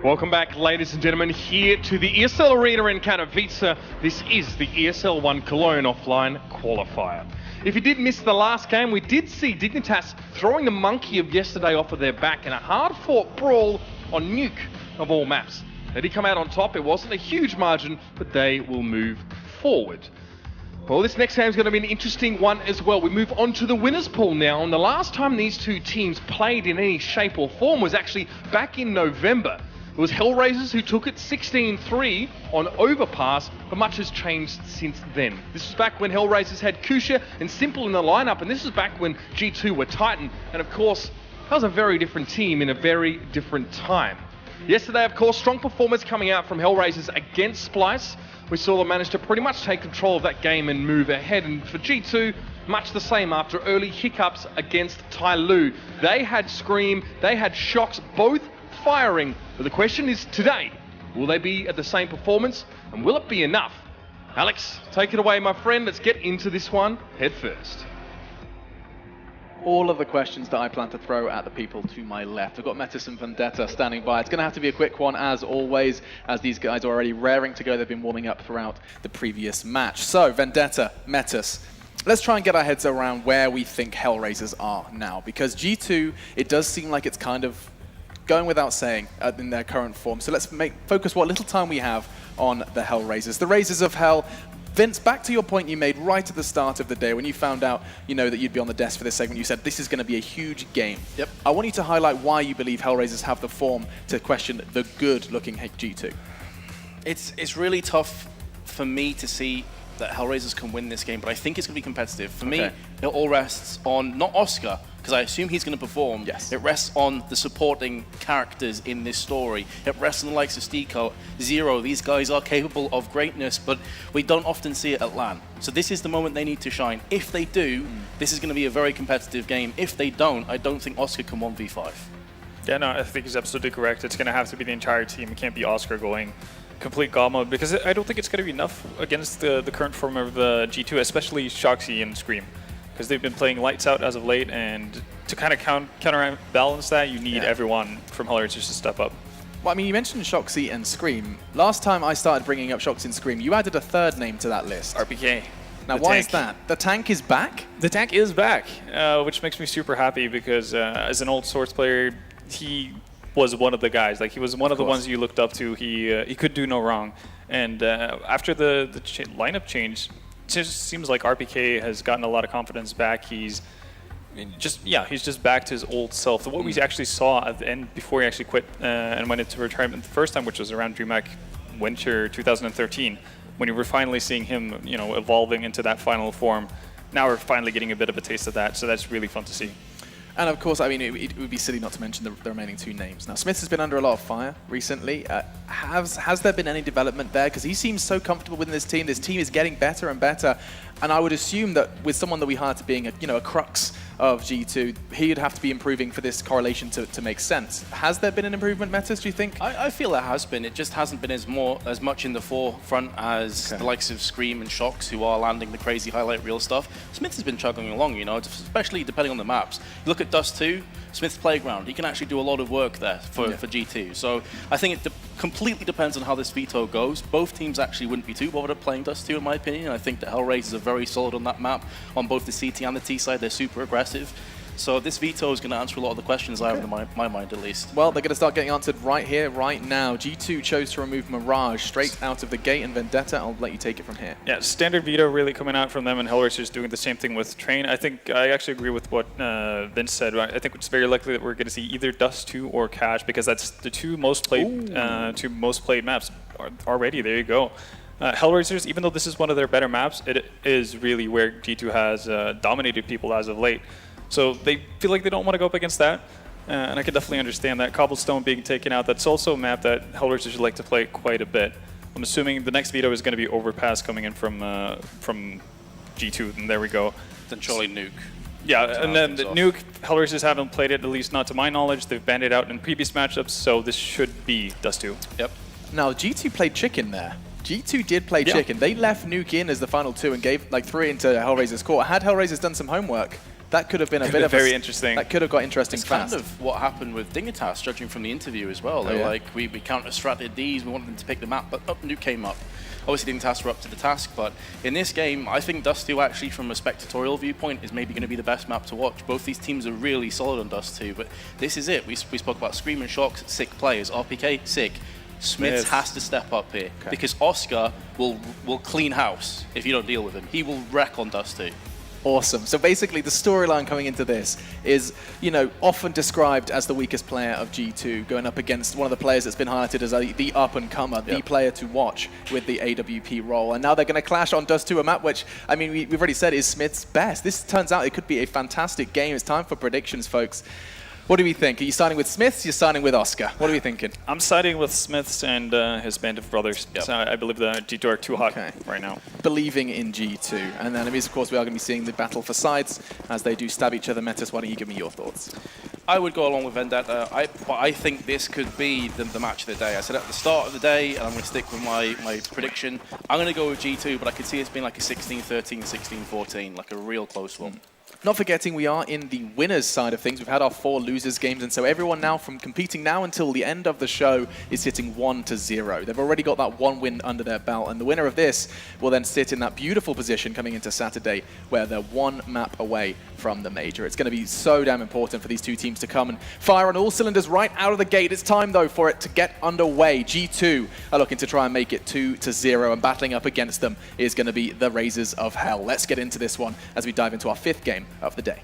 Welcome back, ladies and gentlemen, here to the ESL Arena in Katowice. This is the ESL 1 Cologne offline qualifier. If you did miss the last game, we did see Dignitas throwing the monkey of yesterday off of their back in a hard-fought brawl on Nuke of all maps. They did come out on top. It wasn't a huge margin, but they will move forward. Well, this next game is going to be an interesting one as well. We move on to the winners pool now, and the last time these two teams played in any shape or form was actually back in November. It was HellRaisers who took it 16-3 on Overpass, but much has changed since then. This was back when HellRaisers had Kusha and Simple in the lineup, and this was back when G2 were Titan, and of course, that was a very different team in a very different time. Yesterday, of course, strong performance coming out from HellRaisers against Splice. We saw them manage to pretty much take control of that game and move ahead, and for G2, much the same after early hiccups against Tai Lu. They had Scream, they had Shocks, both firing, but the question is today, will they be at the same performance, and will it be enough? Alex, take it away, my friend. Let's get into this one head first. All of the questions that I plan to throw at the people to my left. I've got Metis and Vendetta standing by. It's going to have to be a quick one, as always, as these guys are already raring to go. They've been warming up throughout the previous match. So, Vendetta, Metis, let's try and get our heads around where we think HellRaisers are now, because G2, it does seem like it's kind of going without saying in their current form. So let's focus what little time we have on the HellRaisers. The Raisers of Hell. Vince, back to your point you made right at the start of the day when you found out, that you'd be on the desk for this segment. You said this is going to be a huge game. Yep. I want you to highlight why you believe HellRaisers have the form to question the good-looking G2. It's really tough for me to see that HellRaisers can win this game, but I think it's going to be competitive. For me, it all rests on, not Oscar, because I assume he's going to perform. Yes. It rests on the supporting characters in this story. It rests on the likes of Stico, Zero. These guys are capable of greatness, but we don't often see it at LAN. So this is the moment they need to shine. If they do, this is going to be a very competitive game. If they don't, I don't think Oscar can 1v5. Yeah, no, I think he's absolutely correct. It's going to have to be the entire team. It can't be Oscar going complete God mode, because I don't think it's going to be enough against the current form of the G2, especially Shoxy and Scream, because they've been playing lights out as of late, and to kind of counterbalance that, you need everyone from HellRaisers to step up. Well, I mean, you mentioned Shoxy and Scream. Last time I started bringing up Shoxy and Scream, you added a third name to that list. RPK. Now, why is that? The tank is back? The tank is back, which makes me super happy, because as an old Swords player, he was one of the guys. Like, he was one of the ones you looked up to. He could do no wrong. And after the lineup change, it just seems like RPK has gotten a lot of confidence back. He's just back to his old self. So what we actually saw at the end before he actually quit and went into retirement the first time, which was around DreamHack Winter 2013, when you were finally seeing him, evolving into that final form. Now we're finally getting a bit of a taste of that, so that's really fun to see. And of course, I mean, it would be silly not to mention the remaining two names. Now, Smith has been under a lot of fire recently. Has there been any development there? Because he seems so comfortable within this team. This team is getting better and better. And I would assume that with someone that we hired to being a crux of G2, he'd have to be improving for this correlation to make sense. Has there been an improvement, Metis, do you think? I feel there has been. It just hasn't been as much in the forefront as the likes of Scream and Shocks, who are landing the crazy highlight reel stuff. Smith has been chugging along, especially depending on the maps. You look at Dust2, Smith's Playground. He can actually do a lot of work there for G2. So I think it completely depends on how this veto goes. Both teams actually wouldn't be too bothered at playing Dust2, in my opinion. I think the HellRaisers are very solid on that map. On both the CT and the T side, they're super aggressive. So this veto is going to answer a lot of the questions I have in my mind, at least. Well, they're going to start getting answered right here, right now. G2 chose to remove Mirage straight out of the gate, and Vendetta, I'll let you take it from here. Yeah, standard veto really coming out from them, and HellRaisers doing the same thing with Train. I think I actually agree with what Vince said. I think it's very likely that we're going to see either Dust2 or Cash, because that's the two most played maps already. There you go. HellRaisers, even though this is one of their better maps, it is really where G2 has dominated people as of late. So they feel like they don't want to go up against that, and I can definitely understand that. Cobblestone being taken out, that's also a map that HellRaisers would like to play quite a bit. I'm assuming the next veto is going to be Overpass coming in from G2, and there we go. Then surely Nuke. Yeah, and then the Nuke, HellRaisers haven't played it, at least not to my knowledge. They've banned it out in previous matchups, so this should be Dust2. Yep. Now, G2 played chicken there. G2 did play chicken. They left Nuke in as the final two and threw it into HellRaisers' court. Had HellRaisers done some homework, that could have been a bit of very interesting. That could have got interesting It's fast. kind of what happened with Dignitas, judging from the interview as well. They're like, we counter-stratted these, we wanted them to pick the map, but Nuke came up. Obviously, Dignitas were up to the task, but in this game, I think Dust2 actually, from a spectatorial viewpoint, is maybe going to be the best map to watch. Both these teams are really solid on Dust2, but this is it. We spoke about Scream and Shocks, sick players. RPK, sick. Smiths has to step up here because Oscar will clean house if you don't deal with him. He will wreck on Dust2. Awesome. So basically, the storyline coming into this is, you know, often described as the weakest player of G2, going up against one of the players that's been highlighted as the up-and-comer, the player to watch with the AWP role. And now they're going to clash on Dust2, a map which, I mean, we've already said is Smith's best. This turns out it could be a fantastic game. It's time for predictions, folks. What do we think? Are you starting with Smiths? You're starting with Oscar. What are we thinking? I'm siding with Smiths and his band of brothers. So I believe the G2 are too hot right now. Believing in G2. And then, of course, we are going to be seeing the battle for sides as they do stab each other. Metis, why don't you give me your thoughts? I would go along with Vendetta. I think this could be the match of the day. I said at the start of the day, and I'm going to stick with my prediction. I'm going to go with G2, but I could see it's being like a 16-13, 16-14, like a real close one. Not forgetting we are in the winners side of things. We've had our 4 losers games, and so everyone now from competing now until the end of the show is sitting 1-0. They've already got that 1 win under their belt, and the winner of this will then sit in that beautiful position coming into Saturday where they're 1 map away from the major. It's going to be so damn important for these 2 teams to come and fire on all cylinders right out of the gate. It's time, though, for it to get underway. G2 are looking to try and make it 2-0, and battling up against them is going to be the Razors of Hell. Let's get into this one as we dive into our 5th game of the day.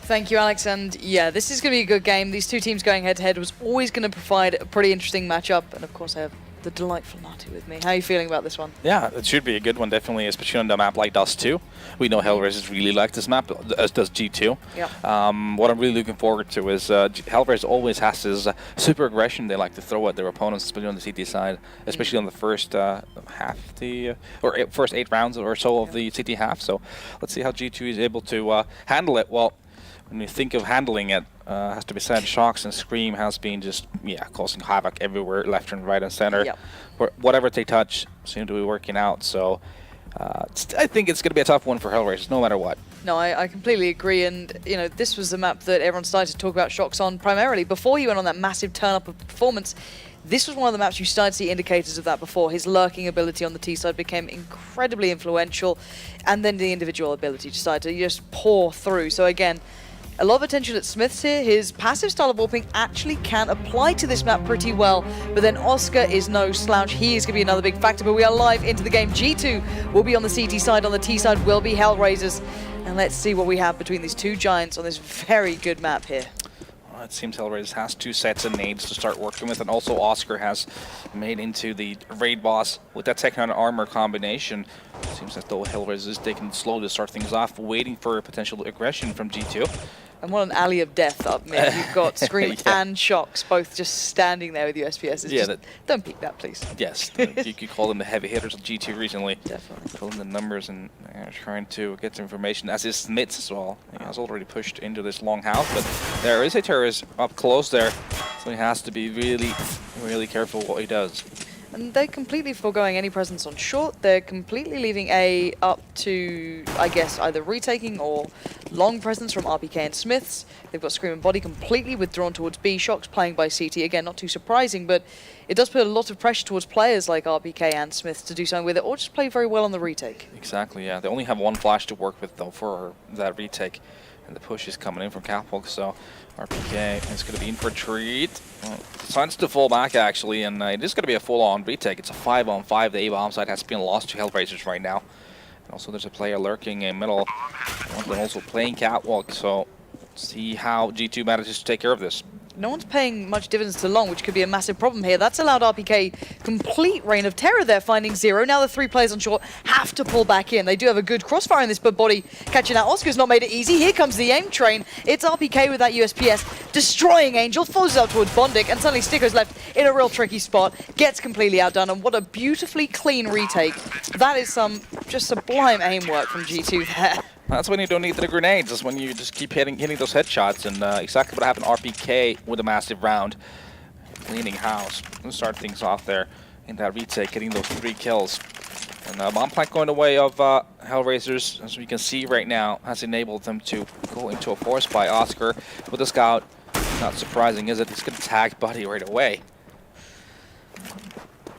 Thank you, Alex. And yeah, this is going to be a good game. These 2 teams going head-to-head was always going to provide a pretty interesting matchup. And of course, I have the delightful Natu with me. How are you feeling about this one? Yeah, it should be a good one, definitely, especially on a map like Dust2. We know HellRaisers really like this map, as does G2. Yeah. What I'm really looking forward to is HellRaisers always has this super aggression they like to throw at their opponents, especially on the CT side, especially on the first first 8 rounds or so of the CT half. So let's see how G2 is able to handle it. Well, when you think of handling it, has to be said, Shocks and Scream has been just, causing havoc everywhere, left and right and center. Yep. Whatever they touch seems to be working out. So I think it's going to be a tough one for HellRaisers, no matter what. No, I completely agree. And, you know, this was the map that everyone started to talk about Shocks on primarily. Before he went on that massive turn-up of performance, this was one of the maps you started to see indicators of that before. His lurking ability on the T side became incredibly influential, and then the individual ability decided to just pour through. So again, a lot of attention at Smiths here. His passive style of warping actually can apply to this map pretty well, but then Oscar is no slouch. He is going to be another big factor, but we are live into the game. G2 will be on the CT side, on the T side will be HellRaisers, and let's see what we have between these 2 giants on this very good map here. Well, it seems HellRaisers has 2 sets of nades to start working with, and also Oscar has made into the raid boss with that second armor combination. It seems as though HellRaisers is taking it slow to start things off, waiting for a potential aggression from G2. And what an alley of death up mid. You've got Scream and Shocks both just standing there with USPS. Don't peek that, please. Yes, you could call them the heavy hitters of G2 recently. Definitely. Pulling the numbers and trying to get the information, as is Smiths as well. He has already pushed into this long house, but there is a terrorist up close there, so he has to be really, really careful what he does. And they're completely foregoing any presence on short. They're completely leaving A up to, I guess, either retaking or long presence from RPK and Smiths. They've got Scream and Body completely withdrawn towards B. Shocks playing by CT. Again, not too surprising, but it does put a lot of pressure towards players like RPK and Smiths to do something with it, or just play very well on the retake. Exactly, yeah. They only have 1 flash to work with, though, for that retake. And the push is coming in from Catwalk, so RPK is going to be in for a treat. Decides to fall back, actually, and it is going to be a full-on retake. It's a 5-on-5. The A-bomb side has been lost to HellRaisers right now. And also, there's a player lurking in middle. One also playing Catwalk, so let's see how G2 manages to take care of this. No one's paying much dividends to long, which could be a massive problem here. That's allowed RPK complete reign of terror there, finding 0. Now the 3 players on short have to pull back in. They do have a good crossfire in this, but Body catching out. Oscar's not made it easy. Here comes the aim train. It's RPK with that USPS, destroying Angel, forces out towards Bondic, and suddenly Sticker's left in a real tricky spot, gets completely outdone, and what a beautifully clean retake. That is some just sublime aim work from G2 there. That's when you don't need the grenades. That's when you just keep hitting those headshots. And exactly what happened RPK with a massive round. Cleaning house. Let's start things off there in that retake, getting those 3 kills. And bomb plant going away of HellRaisers, as we can see right now, has enabled them to go into a force by Oscar with the scout. Not surprising, is it? He's going to tag Buddy right away.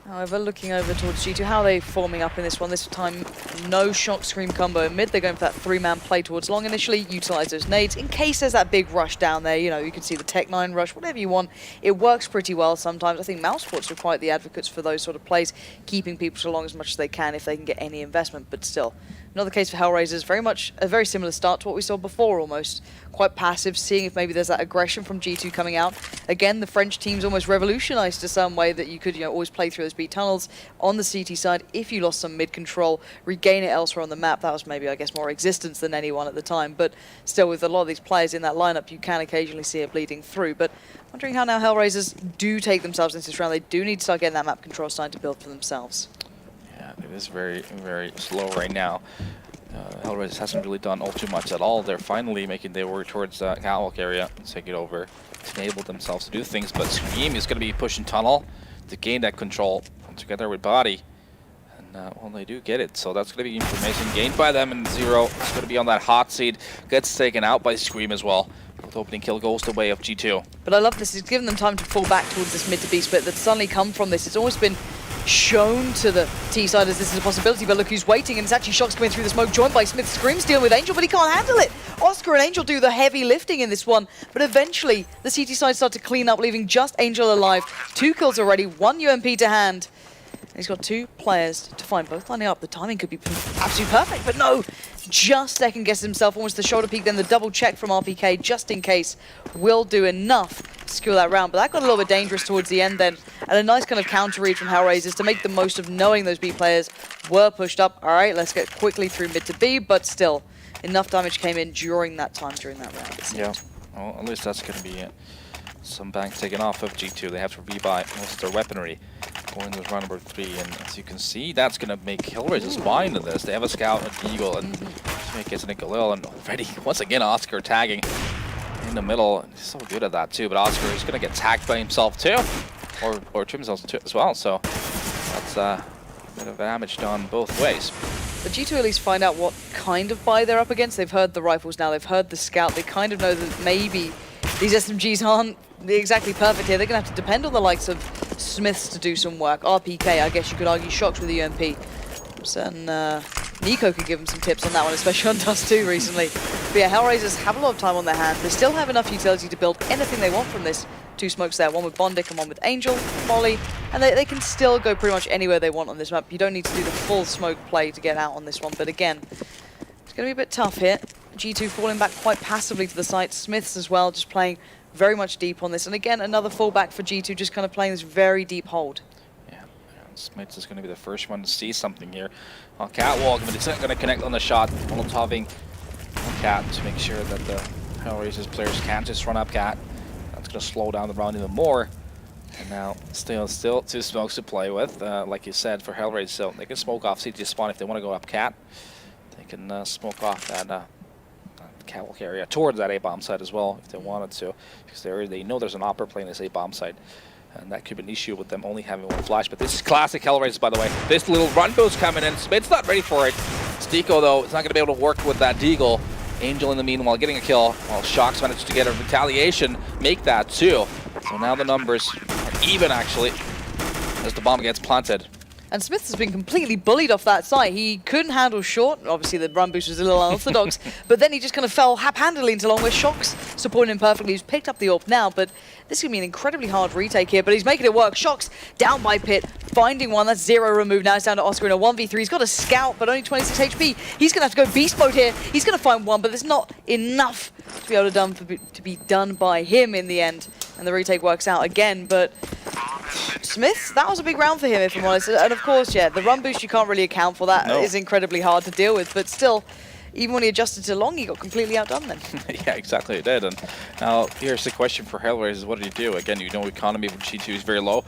However, looking over towards G2, how are they forming up in this one? This time, no shock scream combo in mid. They're going for that 3-man play towards long initially, utilize those nades. In case there's that big rush down there, you know, you can see the Tech 9 rush, whatever you want. It works pretty well sometimes. I think Mousesports are quite the advocates for those sort of plays, keeping people so long as much as they can if they can get any investment, but still. Another case for HellRaisers, very much a very similar start to what we saw before almost. Quite passive, seeing if maybe there's that aggression from G2 coming out. Again, the French team's almost revolutionized to some way that you could, you know, always play through those B tunnels on the CT side. If you lost some mid control, regain it elsewhere on the map. That was maybe, I guess, more existence than anyone at the time. But still, with a lot of these players in that lineup, you can occasionally see it bleeding through. But wondering how now HellRaisers do take themselves into this round. They do need to start getting that map control starting to build for themselves. Yeah, it is very, very slow right now. HellRaisers hasn't really done all too much at all. They're finally making their way towards the catwalk area, take it over, to enable themselves to do things. But Scream is going to be pushing tunnel to gain that control together with Body. And well, they do get it. So that's going to be information gained by them. And Zero is going to be on that hot seat. Gets taken out by Scream as well. With opening kill goes the way of G2. But I love this. It's given them time to fall back towards this mid to B split that's suddenly come from this. It's always been shown to the T side as this is a possibility, but look who's waiting, and it's actually Shox coming through the smoke, joined by Smith. Scream's dealing with Angel, but he can't handle it. Oscar and Angel do the heavy lifting in this one, but eventually the CT side start to clean up, leaving just Angel alive. 2 kills already, 1 UMP to hand. And he's got 2 players to find, both lining up. The timing could be absolutely perfect, but no, just second guesses himself, almost the shoulder peek, then the double check from RPK, just in case, will do enough to secure that round. But that got a little bit dangerous towards the end then, and a nice kind of counter read from HellRaisers to make the most of knowing those B players were pushed up. All right, let's get quickly through mid to B, but still, enough damage came in during that time, during that round. Yeah, well, at least that's going to be some bank taken off of G2. They have to rebuy most of their weaponry going to round number 3, and as you can see, that's going to make HellRaisers buy into this. They have a scout, an eagle, and gets an Galil, and already once again Oscar tagging in the middle. He's so good at that too, but Oscar is going to get tagged by himself too, or trim himself too as well. So that's a bit of damage done both ways. But G2 at least find out what kind of buy they're up against. They've heard the rifles now, they've heard the scout. They kind of know that maybe these SMGs aren't exactly perfect here. They're going to have to depend on the likes of Smiths to do some work. RPK, I guess you could argue, Shox with the UMP. And Nico could give him some tips on that one, especially on Dust2 recently. But yeah, HellRaisers have a lot of time on their hands. They still have enough utility to build anything they want from this. 2 smokes there, one with Bondic and one with Angel, Molly, and they can still go pretty much anywhere they want on this map. You don't need to do the full smoke play to get out on this one, but again, it's going to be a bit tough here. G2 falling back quite passively to the site. Smiths as well, just playing very much deep on this. And again, another fallback for G2, just kind of playing this very deep hold. Yeah, Smiths is going to be the first one to see something here on catwalk, but it's not going to connect on the shot. Molotoving on Cat to make sure that the HellRaisers players can't just run up Cat. That's going to slow down the round even more. And now still 2 smokes to play with, like you said, for HellRaisers. So they can smoke off CT spawn if they want to go up Cat. They can smoke off that catwalk area towards that A-bomb site as well if they wanted to, because they know there's an opera playing this A-bomb site, and that could be an issue with them only having 1 flash. But this is classic HellRaisers, by the way. This little run boost coming in. Smith's not ready for it. Stico, though, is not going to be able to work with that Deagle. Angel, in the meanwhile, getting a kill, while Shox managed to get a retaliation, make that too. So now the numbers are even, actually, as the bomb gets planted. And Smith has been completely bullied off that site. He couldn't handle short. Obviously, the run boost was a little unorthodox. But then he just kind of fell hap-handedly into long, where Shox supporting him perfectly. He's picked up the AWP now, but this is going to be an incredibly hard retake here. But he's making it work. Shox down by Pit, finding one. That's 0 removed. Now it's down to Oscar in a 1v3. He's got a scout, but only 26 HP. He's going to have to go beast mode here. He's going to find one, but there's not enough to be able to be done by him in the end. And the retake works out again, but Smith, that was a big round for him, if I'm honest. And of course, yeah, the run boost you can't really account for. That is incredibly hard to deal with, but still, even when he adjusted to long, he got completely outdone then. Yeah, exactly, he did. And now, here's the question for HellRaisers, what do you do? Again, you know economy from G2 is very low,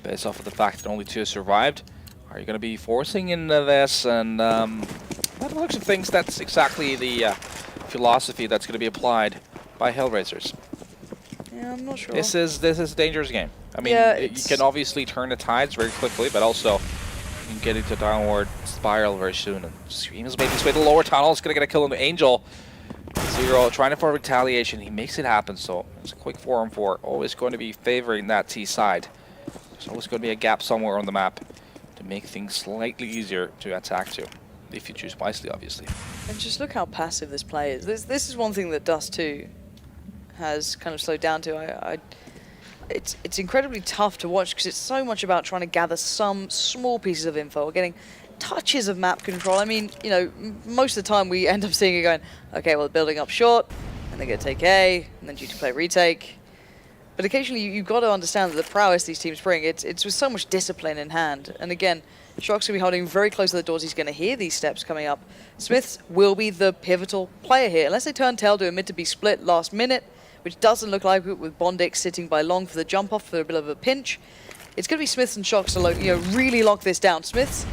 based off of the fact that only 2 survived. Are you going to be forcing into this? And by the looks of things, that's exactly the philosophy that's going to be applied by HellRaisers. Yeah, I'm not sure. This is a dangerous game. I mean, yeah, you can obviously turn the tides very quickly, but also you can get into a downward spiral very soon. And Scream is making his way to the lower tunnel. It's going to get a kill on the Angel. Zero trying for retaliation. He makes it happen, so it's a quick 4-on-4. Always going to be favoring that T side. There's always going to be a gap somewhere on the map to make things slightly easier to attack to. If you choose wisely, obviously. And just look how passive this play is. This is one thing that Dust2 has kind of slowed down to. It's incredibly tough to watch because it's so much about trying to gather some small pieces of info or getting touches of map control. I mean, you know, most of the time we end up seeing it going, okay, well, building up short, and they're going to take A, and then G2 play retake. But occasionally you've got to understand that the prowess these teams bring, it's with so much discipline in hand. And again, Shock's going to be holding very close to the doors. He's going to hear these steps coming up. Smiths will be the pivotal player here, unless they turn tail to a mid to be split last minute, which doesn't look like it with Bondic sitting by long for the jump off for a bit of a pinch. It's going to be Smiths and Shocks to really lock this down. Smiths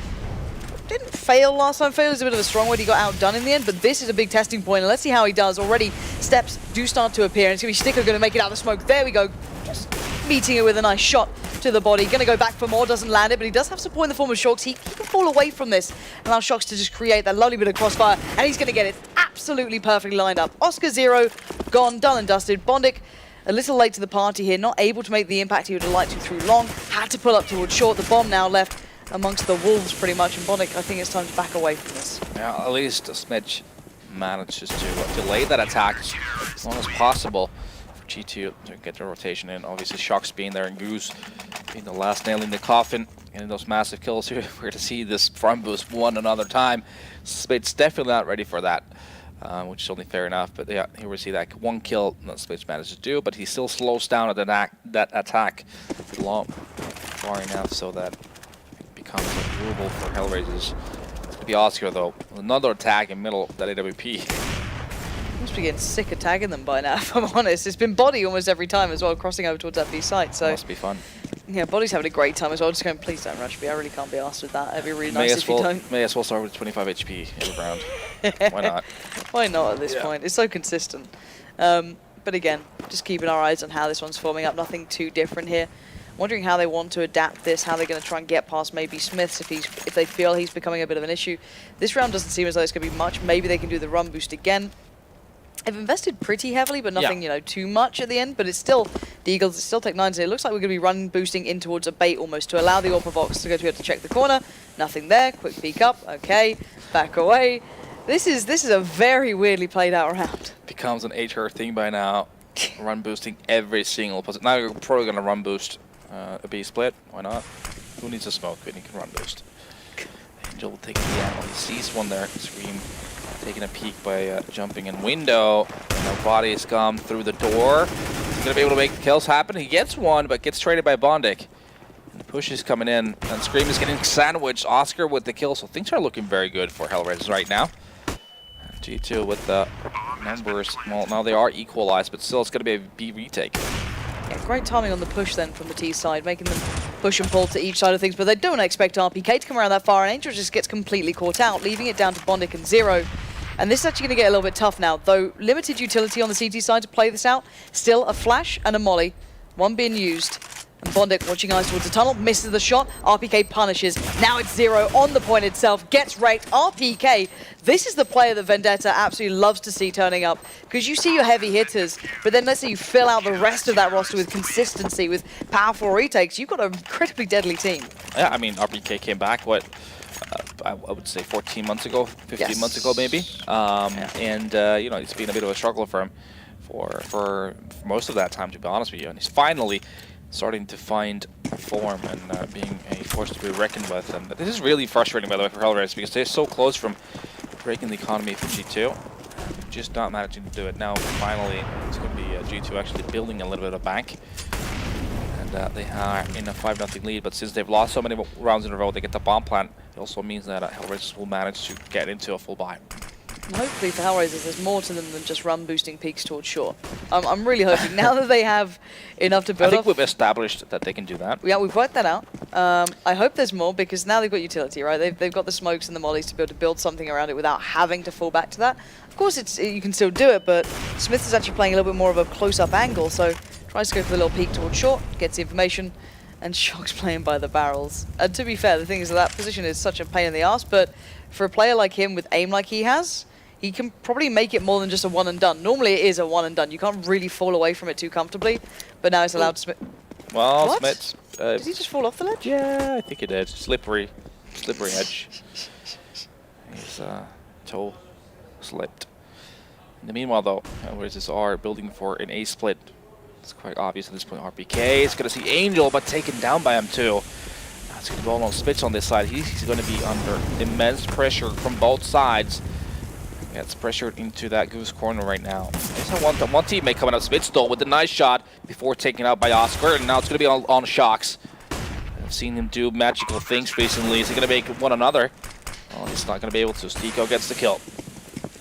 didn't fail last time. Fail is a bit of a strong word. He got outdone in the end, but this is a big testing point. And let's see how he does. Already steps do start to appear, and it's going to be Sticker going to make it out of the smoke. There we go. Just meeting it with a nice shot to the body. Going to go back for more, doesn't land it, but he does have support in the form of Shocks. He can fall away from this, allow Shocks to just create that lovely bit of crossfire, and he's going to get it absolutely perfectly lined up. Oscar 0, gone, done and dusted. Bondic a little late to the party here, not able to make the impact he would have liked to through long. Had to pull up towards short. The bomb now left amongst the wolves pretty much, and Bondic, I think it's time to back away from this. Yeah, at least Smidge manages to delay that attack as long as possible for G2 to get the rotation in. Obviously, Shocks being there and Goose being the last nail in the coffin, getting those massive kills here. We're going to see this front boost one another time. Smidge's definitely not ready for that, which is only fair enough. But yeah, here we see that one kill that Smidge manages to do, but he still slows down at that attack far enough so that becomes doable for HellRaisers. It's going to be Oscar though. Another attack in middle of that AWP. Must be getting sick of tagging them by now, if I'm honest. It's been body almost every time as well, crossing over towards that B site. So must be fun. Yeah, body's having a great time as well. Just going, please don't rush me. I really can't be asked with that. It'd be really nice if you don't. May as well start with 25 HP every round. Why not? Why not at this point? It's so consistent. But again, just keeping our eyes on how this one's forming up. Nothing too different here. Wondering how they want to adapt this, how they're going to try and get past maybe Smiths if they feel he's becoming a bit of an issue. This round doesn't seem as though it's going to be much. Maybe they can do the run boost again. They've invested pretty heavily, but nothing, too much at the end. But it's still the Eagles. It's still Tech 9. So it looks like we're going to be run boosting in towards a bait almost to allow the Orpavox to go to check the corner. Nothing there. Quick peek up. Okay, back away. This is a very weirdly played out round. Becomes an HR thing by now. Run boosting every single position. Now you're probably going to run boost a B split. Why not? Who needs a smoke when you can run boost? Angel will take the ammo. He sees one there. Scream taking a peek by jumping in window. And the body has come through the door. He's going to be able to make the kills happen. He gets one, but gets traded by Bondic. And the push is coming in. And Scream is getting sandwiched. Oscar with the kill. So things are looking very good for HellRaisers right now. G2 with the numbers. Well, now they are equalized, but still it's going to be a B retake. Yeah, great timing on the push then from the T side, making them push and pull to each side of things, but they don't expect RPK to come around that far, and Angel just gets completely caught out, leaving it down to Bondic and Zero. And this is actually going to get a little bit tough now, though limited utility on the CT side to play this out. Still a flash and a molly, one being used. And Bondic watching eyes towards the tunnel, misses the shot, RPK punishes. Now it's Zero on the point itself, gets raked. RPK, this is the player that Vendetta absolutely loves to see turning up, because you see your heavy hitters, but then let's say you fill out the rest of that roster with consistency, with powerful retakes. You've got a incredibly deadly team. Yeah, I mean, RPK came back, what, I would say 14 months ago, 15 months ago maybe. And, it's been a bit of a struggle for him for most of that time, to be honest with you. And he's finally starting to find form and being a force to be reckoned with. And this is really frustrating, by the way, for HellRaisers, because they're so close from breaking the economy for G2. Just not managing to do it. Now, finally, it's going to be G2 actually building a little bit of bank. And they are in a 5-0 lead, but since they've lost so many rounds in a row, they get the bomb plant. It also means that HellRaisers will manage to get into a full buy. And hopefully for HellRaisers, there's more to them than just run boosting peaks towards short. I'm really hoping now that they have enough to build I think we've established that they can do that. Yeah, we've worked that out. I hope there's more, because now they've got utility, right? They've got the smokes and the mollies to be able to build something around it without having to fall back to that. Of course, you can still do it, but Smith is actually playing a little bit more of a close-up angle, so tries to go for the little peek towards short, gets the information, and Shock's playing by the barrels. And to be fair, the thing is that position is such a pain in the ass, but for a player like him with aim like he has, he can probably make it more than just a one and done. Normally it is a one and done. You can't really fall away from it too comfortably, but now it's allowed Smith. Well, What? Smith's... Did he just fall off the ledge? Yeah, I think he did. Slippery edge. His toe slipped. In the meanwhile, though, HellRaisers are building for an A split. It's quite obvious at this point. RPK is going to see Angel, but taken down by him too. That's going to go on Spitz on this side. He's going to be under immense pressure from both sides. Gets pressured into that goose corner right now. There's one teammate coming up. Spitz though with a nice shot before taken out by Oscar, and now it's going to be on Shocks. I've seen him do magical things recently. Is he going to make one another? Well, he's not going to be able to. Stico gets the kill.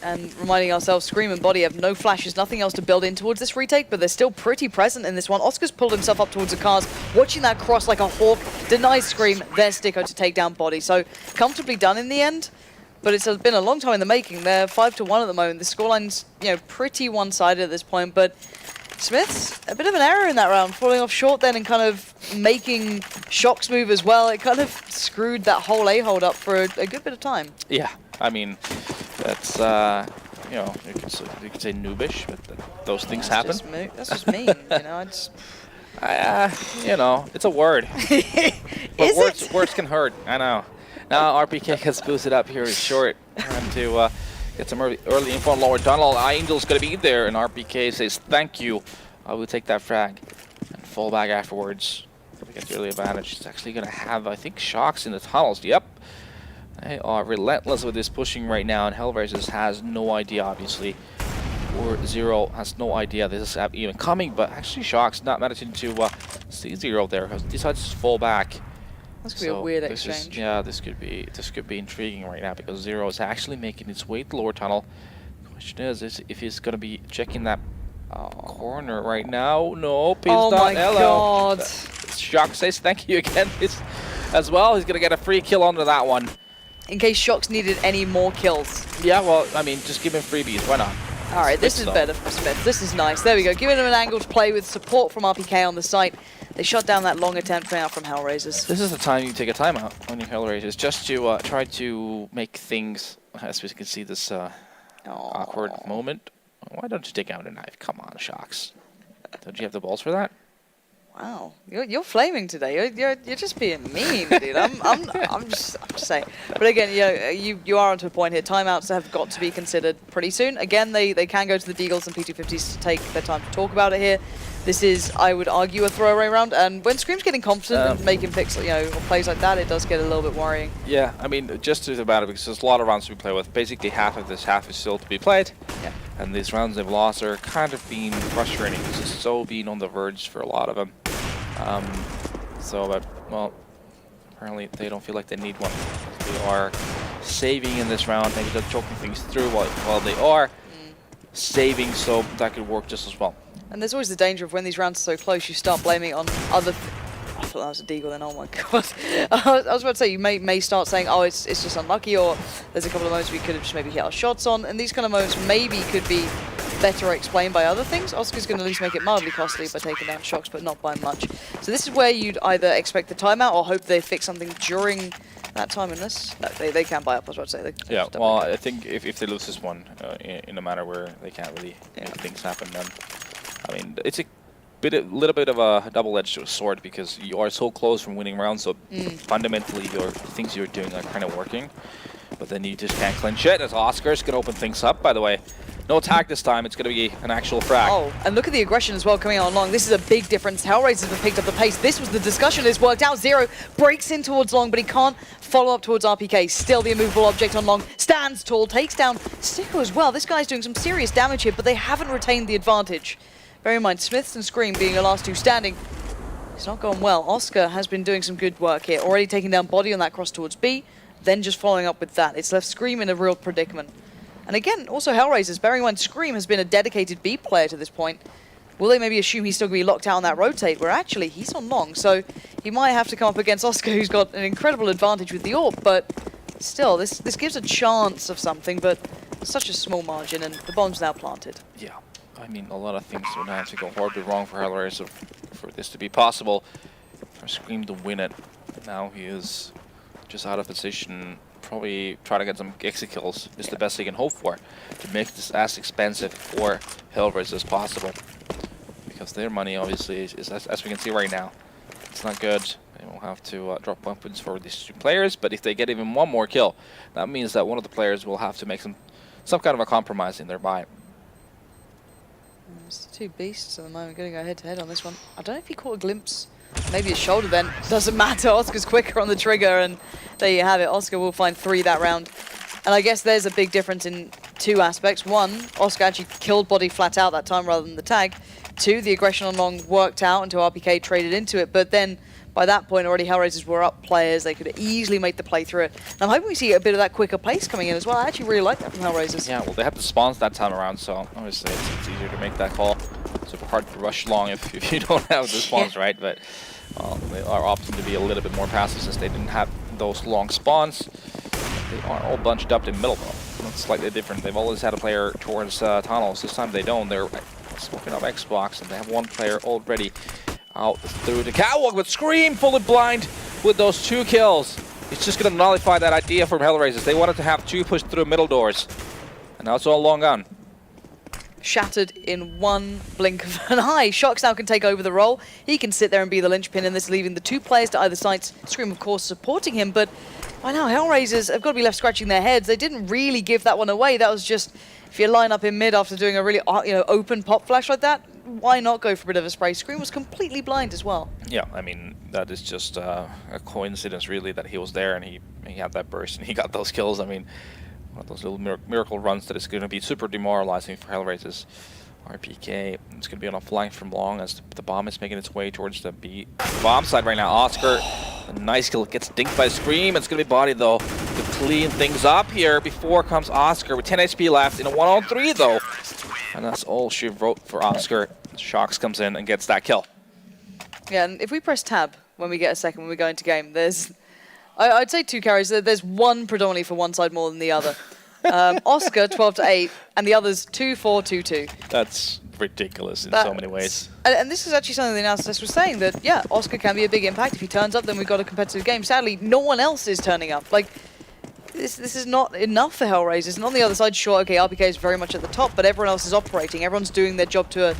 And reminding ourselves, Scream and Body have no flashes, nothing else to build in towards this retake, but they're still pretty present in this one. Oscar's pulled himself up towards the cars, watching that cross like a hawk, denies Scream, there's Stico to take down Body. So comfortably done in the end, but it's been a long time in the making. They're 5-1 at the moment. The scoreline's pretty one-sided at this point, but Smith's a bit of an error in that round, falling off short then and kind of making Shock's move as well. It kind of screwed that whole A hold up for a good bit of time. Yeah, I mean, that's, you could say noobish, but those things happen. That's just mean, It's a word. But words can hurt, I know. Now RPK gets boosted up here short. Trying to get some early info on lower tunnel. Angel's going to be there, and RPK says, thank you. I will take that frag and fall back afterwards. We get the early advantage. He's actually going to have, I think, Shocks in the tunnels. Yep. They are relentless with this pushing right now, and HellRaisers has no idea, obviously. Or Zero has no idea this is even coming, but actually Shocks not managing to see Zero there. Decides to fall back. That's gonna be a weird exchange. This could be intriguing right now because Zero is actually making its way to the lower tunnel. The question is if he's gonna be checking that corner right now. Nope, he's not. Oh my god! Shock says thank you again as well. He's gonna get a free kill onto that one. In case Shocks needed any more kills. Yeah, well, I mean, just give him freebies. Why not? All right, this is better for Smith. This is nice. There we go. Giving him an angle to play with support from RPK on the site. They shot down that long attempt coming out from HellRaisers. This is the time you take a timeout on your HellRaisers, just to try to make things, as we can see this awkward moment. Why don't you take out a knife? Come on, Shocks. Don't you have the balls for that? Wow, you're flaming today. You're just being mean, dude. I'm just saying. But again, you are onto a point here. Timeouts have got to be considered pretty soon. Again, they can go to the Deagles and P250s to take their time to talk about it here. This is, I would argue, a throwaway round, and when Scream's getting confident and making picks, or plays like that, it does get a little bit worrying. Yeah, I mean, just to about it, because there's a lot of rounds we play with. Basically, half of this half is still to be played. Yeah. And these rounds they've lost are kind of been frustrating because it's so been on the verge for a lot of them. Well, apparently they don't feel like they need one. They are saving in this round. Maybe they're choking things through while they are saving, so that could work just as well. And there's always the danger of when these rounds are so close, you start blaming it on other. I thought that was a deagle then. Oh my god! I was about to say you may start saying, oh, it's just unlucky, or there's a couple of moments we could have just maybe hit our shots on, and these kind of moments maybe could be better explained by other things. Oscar's going to at least make it mildly costly by taking down Shocks, but not by much. So this is where you'd either expect the timeout or hope they fix something during that time in this. No, they can buy up, I was about to say. Yeah, well, I think if they lose this one in a manner where they can't really make things happen, then I mean, it's a little bit of a double-edged sword because you are so close from winning rounds, so fundamentally the things you're doing are kind of working, but then you just can't clinch it. As Oscar's going to open things up, by the way. No attack this time, it's going to be an actual frag. Oh, and look at the aggression as well coming out long. This is a big difference. HellRaisers have picked up the pace. This was the discussion. It's worked out. Zero breaks in towards long, but he can't follow up towards RPK. Still the immovable object on long. Stands tall, takes down Stico as well. This guy's doing some serious damage here, but they haven't retained the advantage. Bear in mind, Smiths and Scream being the last two standing. It's not going well. Oscar has been doing some good work here. Already taking down Body on that cross towards B, then just following up with that. It's left Scream in a real predicament. And again, also HellRaisers, bearing in mind Scream has been a dedicated B player to this point. Will they maybe assume he's still going to be locked out on that rotate, where actually he's on long, so he might have to come up against Oscar, who's got an incredible advantage with the AWP, but still, this gives a chance of something, but such a small margin, and the bomb's now planted. Yeah, I mean, a lot of things would have to go horribly wrong for HellRaisers for this to be possible. for Scream to win it. Now he is just out of position. Probably try to get some exit kills is the best he can hope for to make this as expensive for HellRaisers as possible. Because their money obviously is as we can see right now, it's not good. They will have to drop weapons for these two players, but if they get even one more kill, that means that one of the players will have to make some kind of a compromise in their buy. It's the two beasts at the moment going to go head-to-head on this one. I don't know if he caught a glimpse. Maybe his shoulder then. Doesn't matter. Oscar's quicker on the trigger, and there you have it. Oscar will find 3 that round. And I guess there's a big difference in 2 aspects. 1, Oscar actually killed body flat out that time rather than the tag. 2, the aggression on long worked out until RPK traded into it. But then, by that point, already HellRaisers were up players. They could easily make the play through it. And I'm hoping we see a bit of that quicker pace coming in as well. I actually really like that from HellRaisers. Yeah, well, they have the spawns that time around, so obviously it's easier to make that call. It's hard to rush long if you don't have the spawns, right? But they are opting to be a little bit more passive since they didn't have those long spawns. They are all bunched up in middle, though. It's slightly different. They've always had a player towards tunnels. This time they don't. They're smoking up Xbox, and they have one player already out through the catwalk, but Scream fully blind with those 2 kills. It's just going to nullify that idea from HellRaisers. They wanted to have 2 pushed through middle doors, and now it's all long gone. Shattered in one blink of an eye. Shox now can take over the role. He can sit there and be the linchpin in this, leaving the 2 players to either side. Scream, of course, supporting him, but by now HellRaisers have got to be left scratching their heads. They didn't really give that one away. That was just, if you line up in mid after doing a really open pop flash like that, why not go for a bit of a spray? Scream was completely blind as well. Yeah, I mean, that is just a coincidence, really, that he was there and he had that burst and he got those kills. I mean, one of those little miracle runs that is going to be super demoralizing for HellRaisers. RPK, it's going to be on a flank from long as the bomb is making its way towards the bomb side right now. Oscar, a nice kill, gets dinked by Scream. It's going to be bodied, though, to clean things up here. Before comes Oscar with 10 HP left in a 1-on-3, though. And that's all she wrote for Oscar. Shox comes in and gets that kill. Yeah, and if we press tab when we get a second, when we go into game, there's, I'd say 2 carries. There's one predominantly for one side more than the other. Oscar 12-8, and the others 2-4, 2-2. That's ridiculous in so many ways. And this is actually something the analysis was saying, that, yeah, Oscar can be a big impact. If he turns up, then we've got a competitive game. Sadly, no one else is turning up. Like, this is not enough for HellRaisers. And on the other side, sure, okay, RPK is very much at the top, but everyone else is operating. Everyone's doing their job to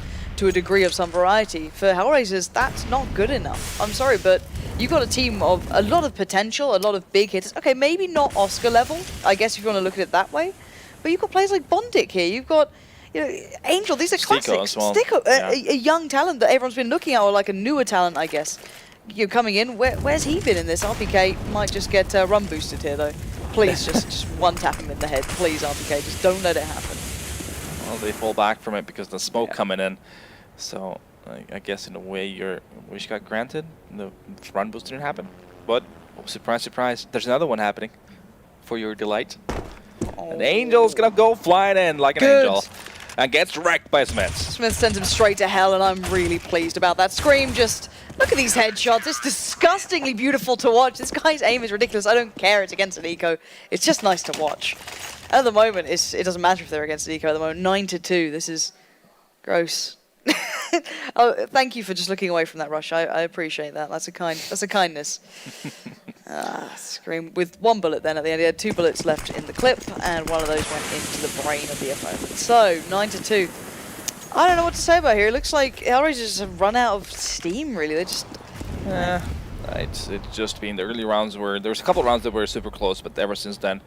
a degree of some variety. For HellRaisers, that's not good enough. I'm sorry, but you've got a team of a lot of potential, a lot of big hitters. Okay, maybe not Oscar level, I guess if you want to look at it that way. But you've got players like Bondic here. You've got, Angel. These are classics. Well. Stico, a young talent that everyone's been looking at, or like a newer talent, I guess. You're coming in. Where's he been in this? RPK might just get run boosted here, though. Please, just one tap him in the head. Please, RPK, just don't let it happen. Well, they fall back from it because the smoke coming in. So I guess in a way your wish got granted. The run boost didn't happen. But surprise, surprise, there's another one happening for your delight. An Angel's gonna go flying in like an angel and gets wrecked by Smith. Smith sends him straight to hell, and I'm really pleased about that. Scream, just look at these headshots. It's disgustingly beautiful to watch. This guy's aim is ridiculous. I don't care. It's against an eco. It's just nice to watch. At the moment, it doesn't matter if they're against an eco. At the moment, 9-2. This is gross. Oh, thank you for just looking away from that rush. I appreciate that. That's a kindness. Scream with 1 bullet then at the end. He had 2 bullets left in the clip, and one of those went into the brain of the opponent. So 9-2. I don't know what to say about here. It looks like HellRaisers have run out of steam. Really, they just. It's just been the early rounds where there was a couple of rounds that were super close, but ever since then,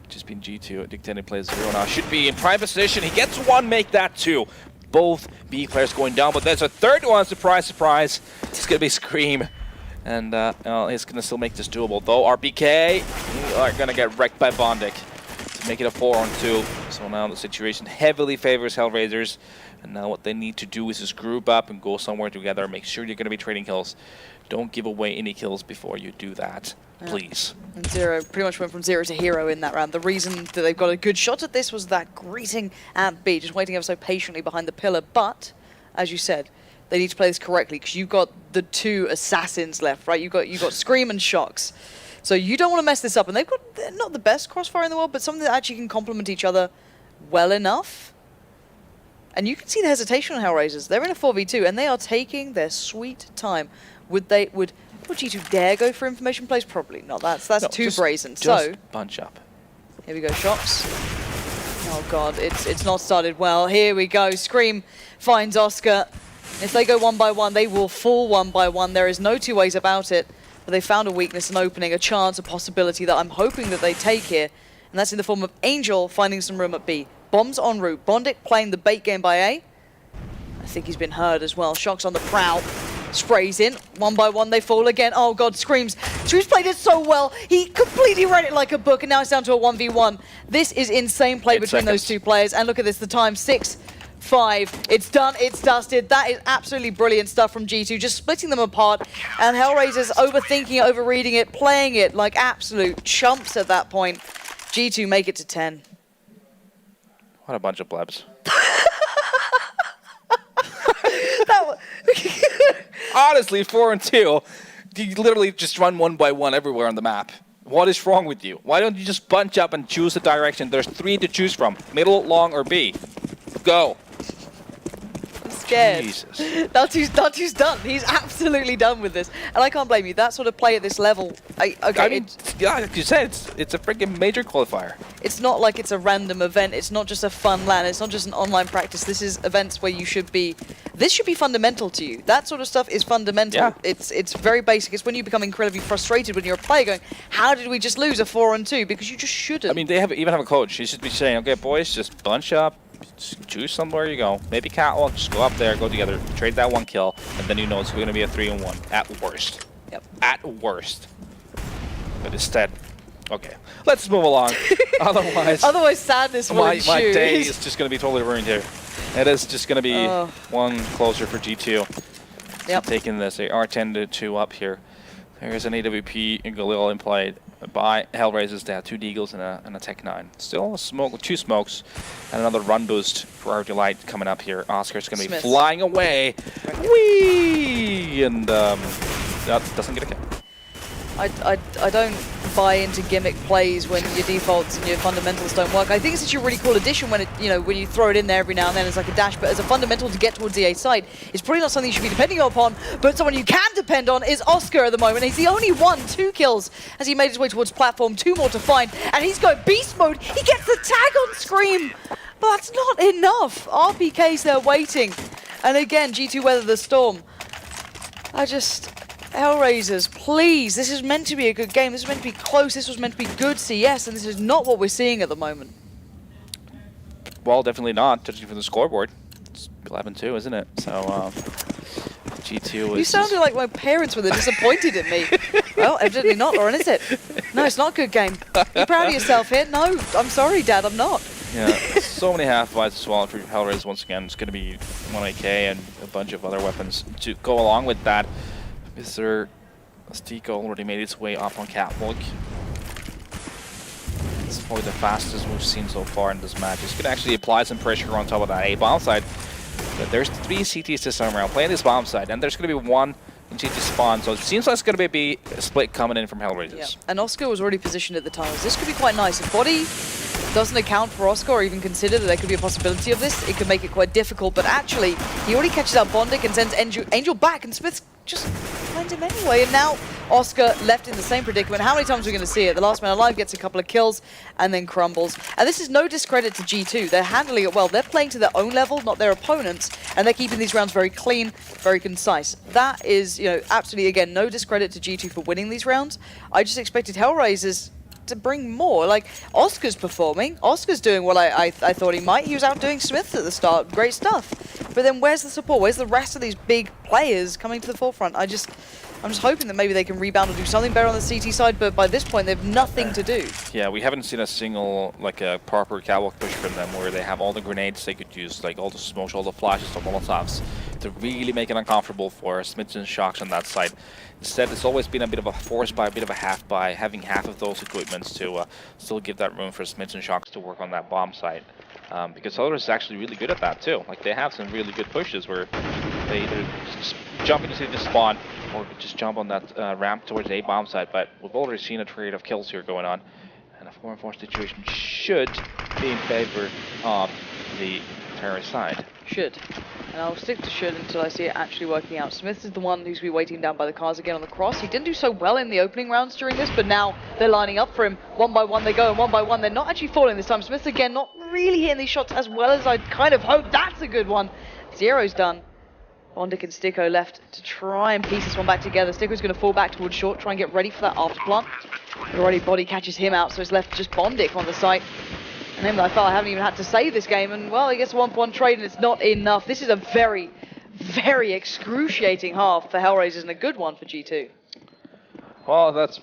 just been G2 dictating plays 0 now. Should be in prime position. He gets 1, make that 2. Both B players going down, but there's a third one. Surprise, surprise. It's going to be Scream. And he's going to still make this doable. Though RPK are going to get wrecked by Bondic to make it a 4-on-2. So now the situation heavily favors HellRaisers. And now what they need to do is just group up and go somewhere together. Make sure you're going to be trading kills. Don't give away any kills before you do that, please. And Zero pretty much went from 0 to hero in that round. The reason that they've got a good shot at this was that greeting at B, just waiting ever so patiently behind the pillar. But, as you said, they need to play this correctly because you've got the 2 assassins left, right? You've got Scream and Shox. So you don't want to mess this up. And they're not the best crossfire in the world, but something that actually can complement each other well enough. And you can see the hesitation on HellRaisers. They're in a 4v2, and they are taking their sweet time. Would Would G2 dare go for information plays? Probably not. That's No, too just- brazen. Just So bunch up. here we go, Shocks. Oh god, it's not started well. Here we go. Scream finds Oscar. If they go 1 by 1, they will fall 1 by 1. There is no two ways about it. But they found a weakness, an opening, a chance, a possibility that I'm hoping that they take here. And that's in the form of Angel finding some room at B. Bombs en route. Bondic playing the bait game by A. I think he's been heard as well. Shocks on the prowl. Sprays in. 1 by 1, they fall again. Oh god, Screams. Screams played it so well. He completely read it like a book, and now it's down to a 1v1. This is insane play between those two players. And look at this, the time, 6-5. It's done, it's dusted. That is absolutely brilliant stuff from G2, just splitting them apart. And HellRaisers overthinking it, overreading it, playing it like absolute chumps at that point. G2 make it to 10. What a bunch of plebs. Honestly, 4 and 2, you literally just run 1 by 1 everywhere on the map. What is wrong with you? Why don't you just bunch up and choose a direction? There's 3 to choose from: middle, long, or B. Go. I'm scared. Jesus. Dust2's done. He's absolutely done with this. And I can't blame you. That sort of play at this level, I mean, yeah, like you said, it's a freaking major qualifier. it's not like it's a random event. It's not just a fun LAN. It's not just an online practice. This is events where you should be... This should be fundamental to you. That sort of stuff is fundamental. Yeah. It's very basic. It's when you become incredibly frustrated when you're a player going, how did we just lose a 4 and 2? Because you just shouldn't. I mean, they even have a coach. He should be saying, okay, boys, just bunch up, just choose somewhere you go. Maybe catwalk, just go up there, go together, trade that 1 kill, and then you know it's going to be a 3-1 at worst. Yep. At worst. But instead, okay, let's move along. Otherwise, sadness will my ensue. day is just going to be totally ruined here. It is just going to be one closer for G2. Yep. Taking this, they are 10-2 up here. There's an AWP and Galil implied by HellRaisers. They have 2 Deagles and a Tech 9. Still a smoke, 2 smokes, and another run boost for our delight coming up here. Oscar's going to be flying away. Whee! And that doesn't get a kill. I don't buy into gimmick plays when your defaults and your fundamentals don't work. I think it's such a really cool addition when when you throw it in there every now and then as like a dash, but as a fundamental to get towards the A side, it's probably not something you should be depending upon, but someone you can depend on is Oscar at the moment. He's the only one, 2 kills as he made his way towards platform, 2 more to find, and he's going beast mode. He gets the tag on Scream, but that's not enough. RPK's there waiting, and again, G2 weather the storm. HellRaisers, please. This is meant to be a good game. This is meant to be close. This was meant to be good CS, and this is not what we're seeing at the moment. Well, definitely not, judging from the scoreboard. It's 11-2, isn't it? So, G2 is... You sounded like my parents when they're disappointed in me. Well, evidently not, Lauren, is it? No, it's not a good game. You proud of yourself here? No, I'm sorry, Dad, I'm not. Yeah, so many half-buys as well for HellRaisers once again. It's going to be 1 AK and a bunch of other weapons to go along with that. Mr. Stico already made its way up on catwalk. It's probably the fastest we've seen so far in this match. It's going to actually apply some pressure on top of that A bomb side. But there's 3 CTs this time around playing this bomb side, and there's going to be 1 in CT spawn. So it seems like it's going to be a split coming in from HellRaisers. Yeah. And Oscar was already positioned at the towers. This could be quite nice. If Body doesn't account for Oscar or even consider that there could be a possibility of this, it could make it quite difficult. But actually, he already catches out Bondic and sends Angel back, and Smith just finds him anyway. And now Oscar left in the same predicament. How many times are we going to see it? The last man alive gets a couple of kills and then crumbles. And this is no discredit to G2. They're handling it well. They're playing to their own level, not their opponents, and they're keeping these rounds very clean, very concise. That is, absolutely, again, no discredit to G2 for winning these rounds. I just expected HellRaisers to bring more. Like, Oscar's performing. Oscar's doing what I thought he might. He was outdoing Smith at the start. Great stuff. But then where's the support? Where's the rest of these big players coming to the forefront? I'm just hoping that maybe they can rebound and do something better on the CT side, but by this point, they have nothing to do. Yeah, we haven't seen a single, a proper catwalk push from them where they have all the grenades they could use, all the smokes, all the flashes, the molotovs, to really make it uncomfortable for Smiths and Shocks on that side. Instead, it's always been a bit of a force buy, a bit of a half buy, having half of those equipments to still give that room for Smiths and Shocks to work on that bomb site. Because HellRaisers is actually really good at that too. They have some really good pushes where they either just jump into the spawn or just jump on that ramp towards the A bomb site. But we've already seen a trade of kills here going on, and a 4-on-4 situation should be in favor of the Terrace side. Should. And I'll stick to should until I see it actually working out. Smith is the one who's been waiting down by the cars again on the cross. He didn't do so well in the opening rounds during this, but now they're lining up for him. One by one they go, and one by one they're not actually falling this time. Smith again not really hitting these shots as well as I'd kind of hoped. That's a good one. Zero's done. Bondic and Sticko left to try and piece this one back together. Sticko's going to fall back towards short, try and get ready for that after plant. But already body catches him out, so it's left just Bondic on the site. A name that I felt I haven't even had to save this game, and well, he gets a 1-for-1 trade and it's not enough. This is a very, very excruciating half for HellRaisers and a good one for G2. Well, that's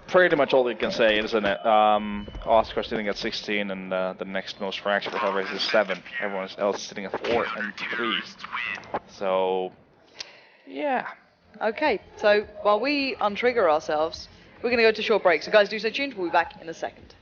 pretty much all we can say, isn't it? Oscar sitting at 16 and the next most frags for HellRaisers is 7. Everyone else is sitting at 4 and 3. So, yeah. Okay, so while we untrigger ourselves, we're going to go to short break. So guys, do stay tuned. We'll be back in a second.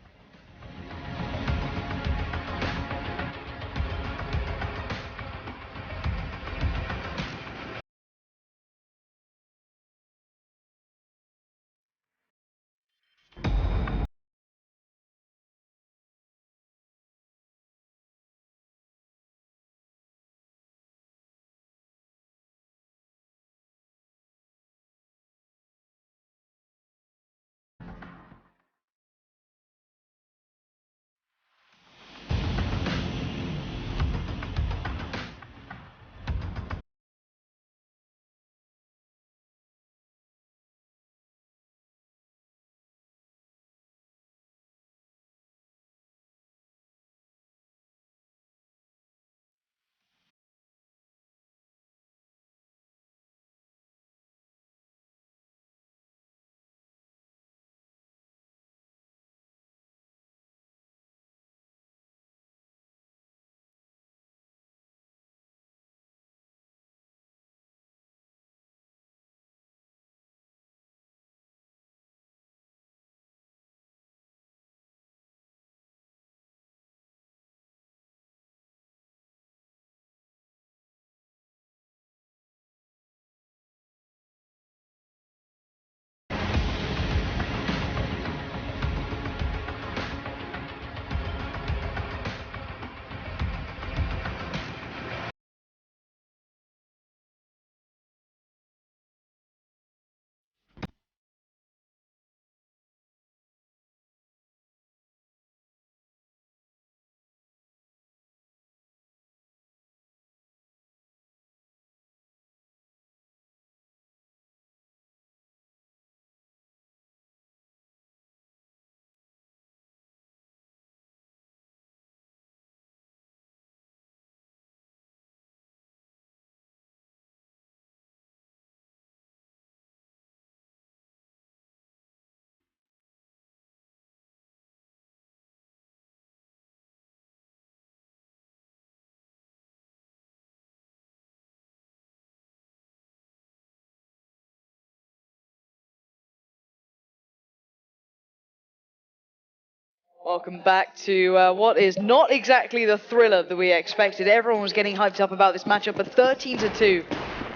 Welcome back to what is not exactly the thriller that we expected. Everyone was getting hyped up about this matchup, but 13-2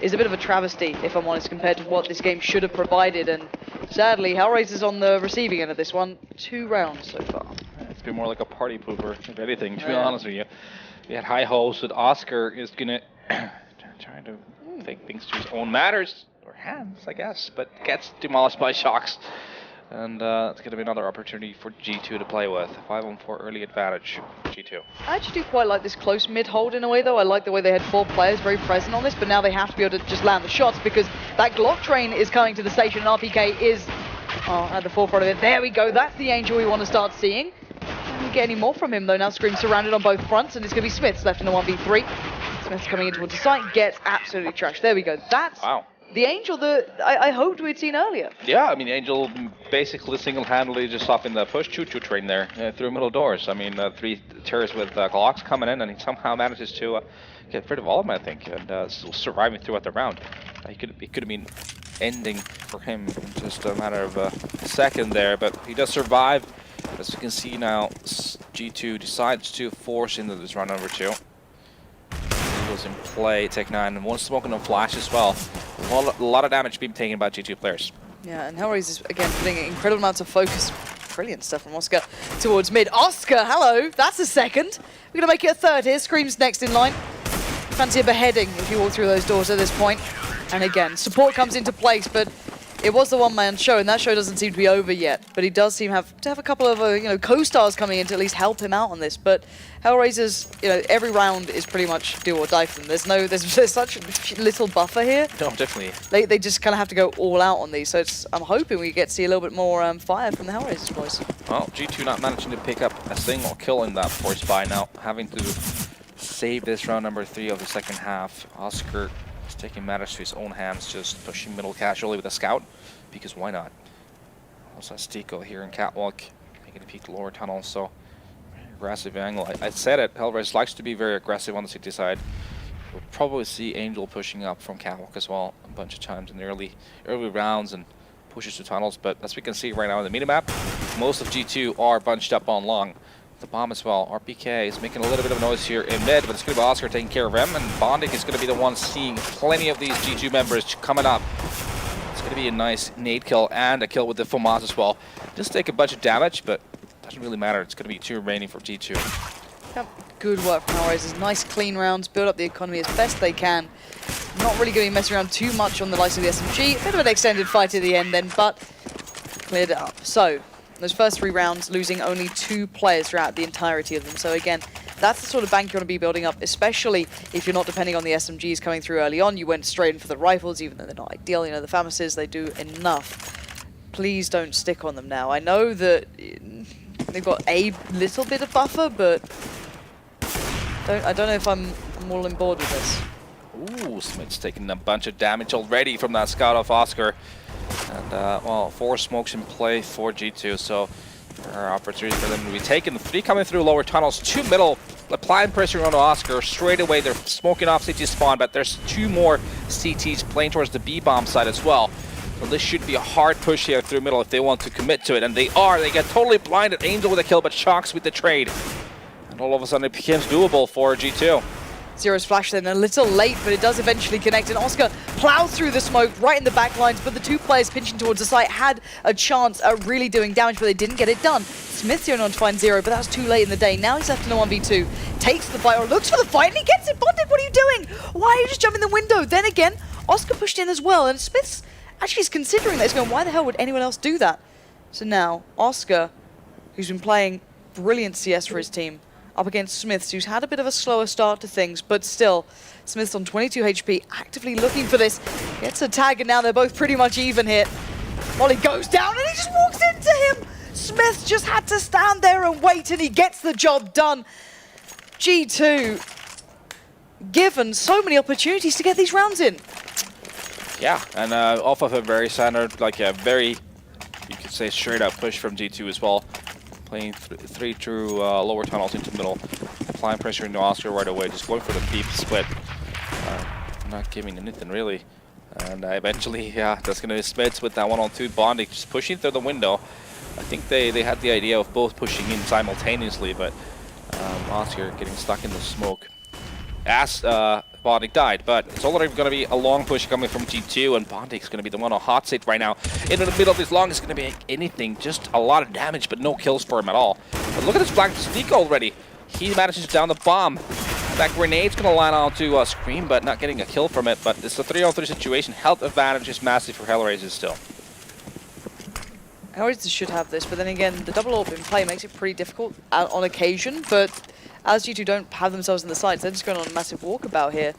is a bit of a travesty, if I'm honest, compared to what this game should have provided. And sadly, HellRaisers on the receiving end of this one. 2 rounds so far. It's been more like a party pooper, if anything, to be honest with you. We had high hopes that Oscar is going to try to take things to his own matters, or hands, I guess, but gets demolished by Shocks. And it's going to be another opportunity for G2 to play with. 5-on-4 early advantage for G2. I actually do quite like this close mid-hold in a way, though. I like the way they had 4 players very present on this, but now they have to be able to just land the shots because that Glock train is coming to the station and RPK is at the forefront of it. There we go. That's the Angel we want to start seeing. Can't get any more from him, though. Now Scream surrounded on both fronts, and it's going to be Smith's left in the 1v3. Smith's coming in towards the site, gets absolutely trashed. There we go. That's the Angel that I hoped we'd seen earlier. Yeah, I mean, Angel basically single-handedly just off in the push choo-choo train there through middle doors. I mean, 3 turrets with Glocks coming in, and he somehow manages to get rid of all of them, I think, and still surviving throughout the round. It could have been ending for him in just a matter of a second there, but he does survive. As you can see now, G2 decides to force into this round number 2. Eagles in play, Tech 9, and 1 smoke and a flash as well. A lot of damage being taken by G2 players. Yeah, and HellRaisers again putting incredible amounts of focus. Brilliant stuff from Oscar towards mid. Oscar, hello, that's a second. We're going to make it a third here. Scream's next in line. Fancy a beheading if you walk through those doors at this point. And again, support comes into place, but it was the one-man show, and that show doesn't seem to be over yet. But he does seem to have a couple of co-stars coming in to at least help him out on this. But HellRaisers, every round is pretty much do or die for them. There's such little buffer here. No, definitely. They just kind of have to go all out on these. So I'm hoping we get to see a little bit more fire from the HellRaisers boys. Well, G2 not managing to pick up a single kill in that force buy now, having to save this round number 3 of the second half. Oscar is taking matters to his own hands, just pushing middle casually with a scout, because why not? Also Stico here in Catwalk, making a peek lower tunnel, so aggressive angle. I said it, HellRaisers likes to be very aggressive on the city side. We'll probably see Angel pushing up from Catwalk as well a bunch of times in the early rounds and pushes to tunnels, but as we can see right now in the minimap, most of G2 are bunched up on long. The bomb as well. RPK is making a little bit of noise here in mid, but it's going to be Oscar taking care of him, and Bondic is going to be the one seeing plenty of these G2 members coming up. It's going to be a nice nade kill and a kill with the FOMAS as well. Just take a bunch of damage, but doesn't really matter. It's going to be 2 remaining for G2. Yep. Good work from HellRaisers. Nice clean rounds, build up the economy as best they can. Not really going to be messing around too much on the likes of the SMG. A bit of an extended fight at the end then, but cleared it up. So, those first 3 rounds, losing only 2 players throughout the entirety of them. So again, that's the sort of bank you want to be building up, especially if you're not depending on the SMGs coming through early on. You went straight in for the rifles, even though they're not ideal. The FAMASs, they do enough. Please don't stick on them now. I know that they've got a little bit of buffer, but I don't know if I'm all on board with this. Ooh, Smith's taking a bunch of damage already from that scout off Oscar. And, well, 4 smokes in play for G2, so there are opportunities for them to be taken. 3 coming through lower tunnels, 2 middle, applying pressure on Oscar. Straight away, they're smoking off CT spawn, but there's 2 more CTs playing towards the B-bomb side as well. So this should be a hard push here through middle if they want to commit to it, and they are. They get totally blinded. Angel with a kill, but Shocks with the trade. And all of a sudden, it becomes doable for G2. Zero's flash then a little late, but it does eventually connect, and Oscar plows through the smoke right in the back lines, but the 2 players pinching towards the site had a chance at really doing damage, but they didn't get it done. Smith's the only one to find Zero, but that was too late in the day. Now he's left in a 1v2, takes the fight, or looks for the fight, and he gets it. Bondic, what are you doing? Why are you just jumping the window? Then again, Oscar pushed in as well, and Smith's actually is considering that. He's going, why the hell would anyone else do that? So now, Oscar, who's been playing brilliant CS for his team, up against Smiths, who's had a bit of a slower start to things, but still, Smiths on 22 HP, actively looking for this. Gets a tag, and now they're both pretty much even here. Molly goes down, and he just walks into him. Smiths just had to stand there and wait, and he gets the job done. G2, given so many opportunities to get these rounds in. Yeah, and off of a very standard, like a very, you could say, straight up push from G2 as well. Playing 3 through lower tunnels into middle, applying pressure into Oscar right away, just going for the deep split, not giving anything really. And eventually, yeah, that's going to be Smiths with that 1-on-2. Bondic just pushing through the window. I think they had the idea of both pushing in simultaneously, but Oscar getting stuck in the smoke as Bondic died. But it's already going to be a long push coming from G2, and Bondic's going to be the one on hot seat right now. In the middle of this long is going to be anything, just a lot of damage, but no kills for him at all. But look at this flank Stico already. He manages to down the bomb. That grenade's going to land onto Scream, but not getting a kill from it. But it's a 3-on-3 situation. Health advantage is massive for HellRaisers still. HellRaisers should have this, but then again, the double AWP in play makes it pretty difficult on occasion, but as G2 don't have themselves in the sights, they're just going on a massive walkabout here.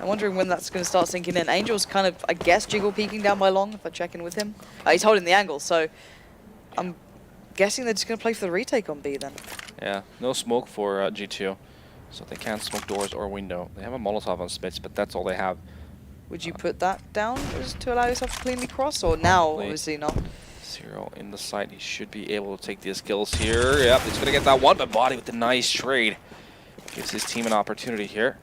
I'm wondering when that's going to start sinking in. Angel's kind of, I guess, jiggle peeking down by long if I check in with him. He's holding the angle, so I'm guessing they're just going to play for the retake on B then. Yeah, no smoke for G2, so they can't smoke doors or window. They have a Molotov on Smiths, but that's all they have. Would you put that down to allow yourself to cleanly cross, or now, obviously not? Zero in the site. He should be able to take these kills here. Yep, he's going to get that one, but Body with the nice trade. Gives his team an opportunity here.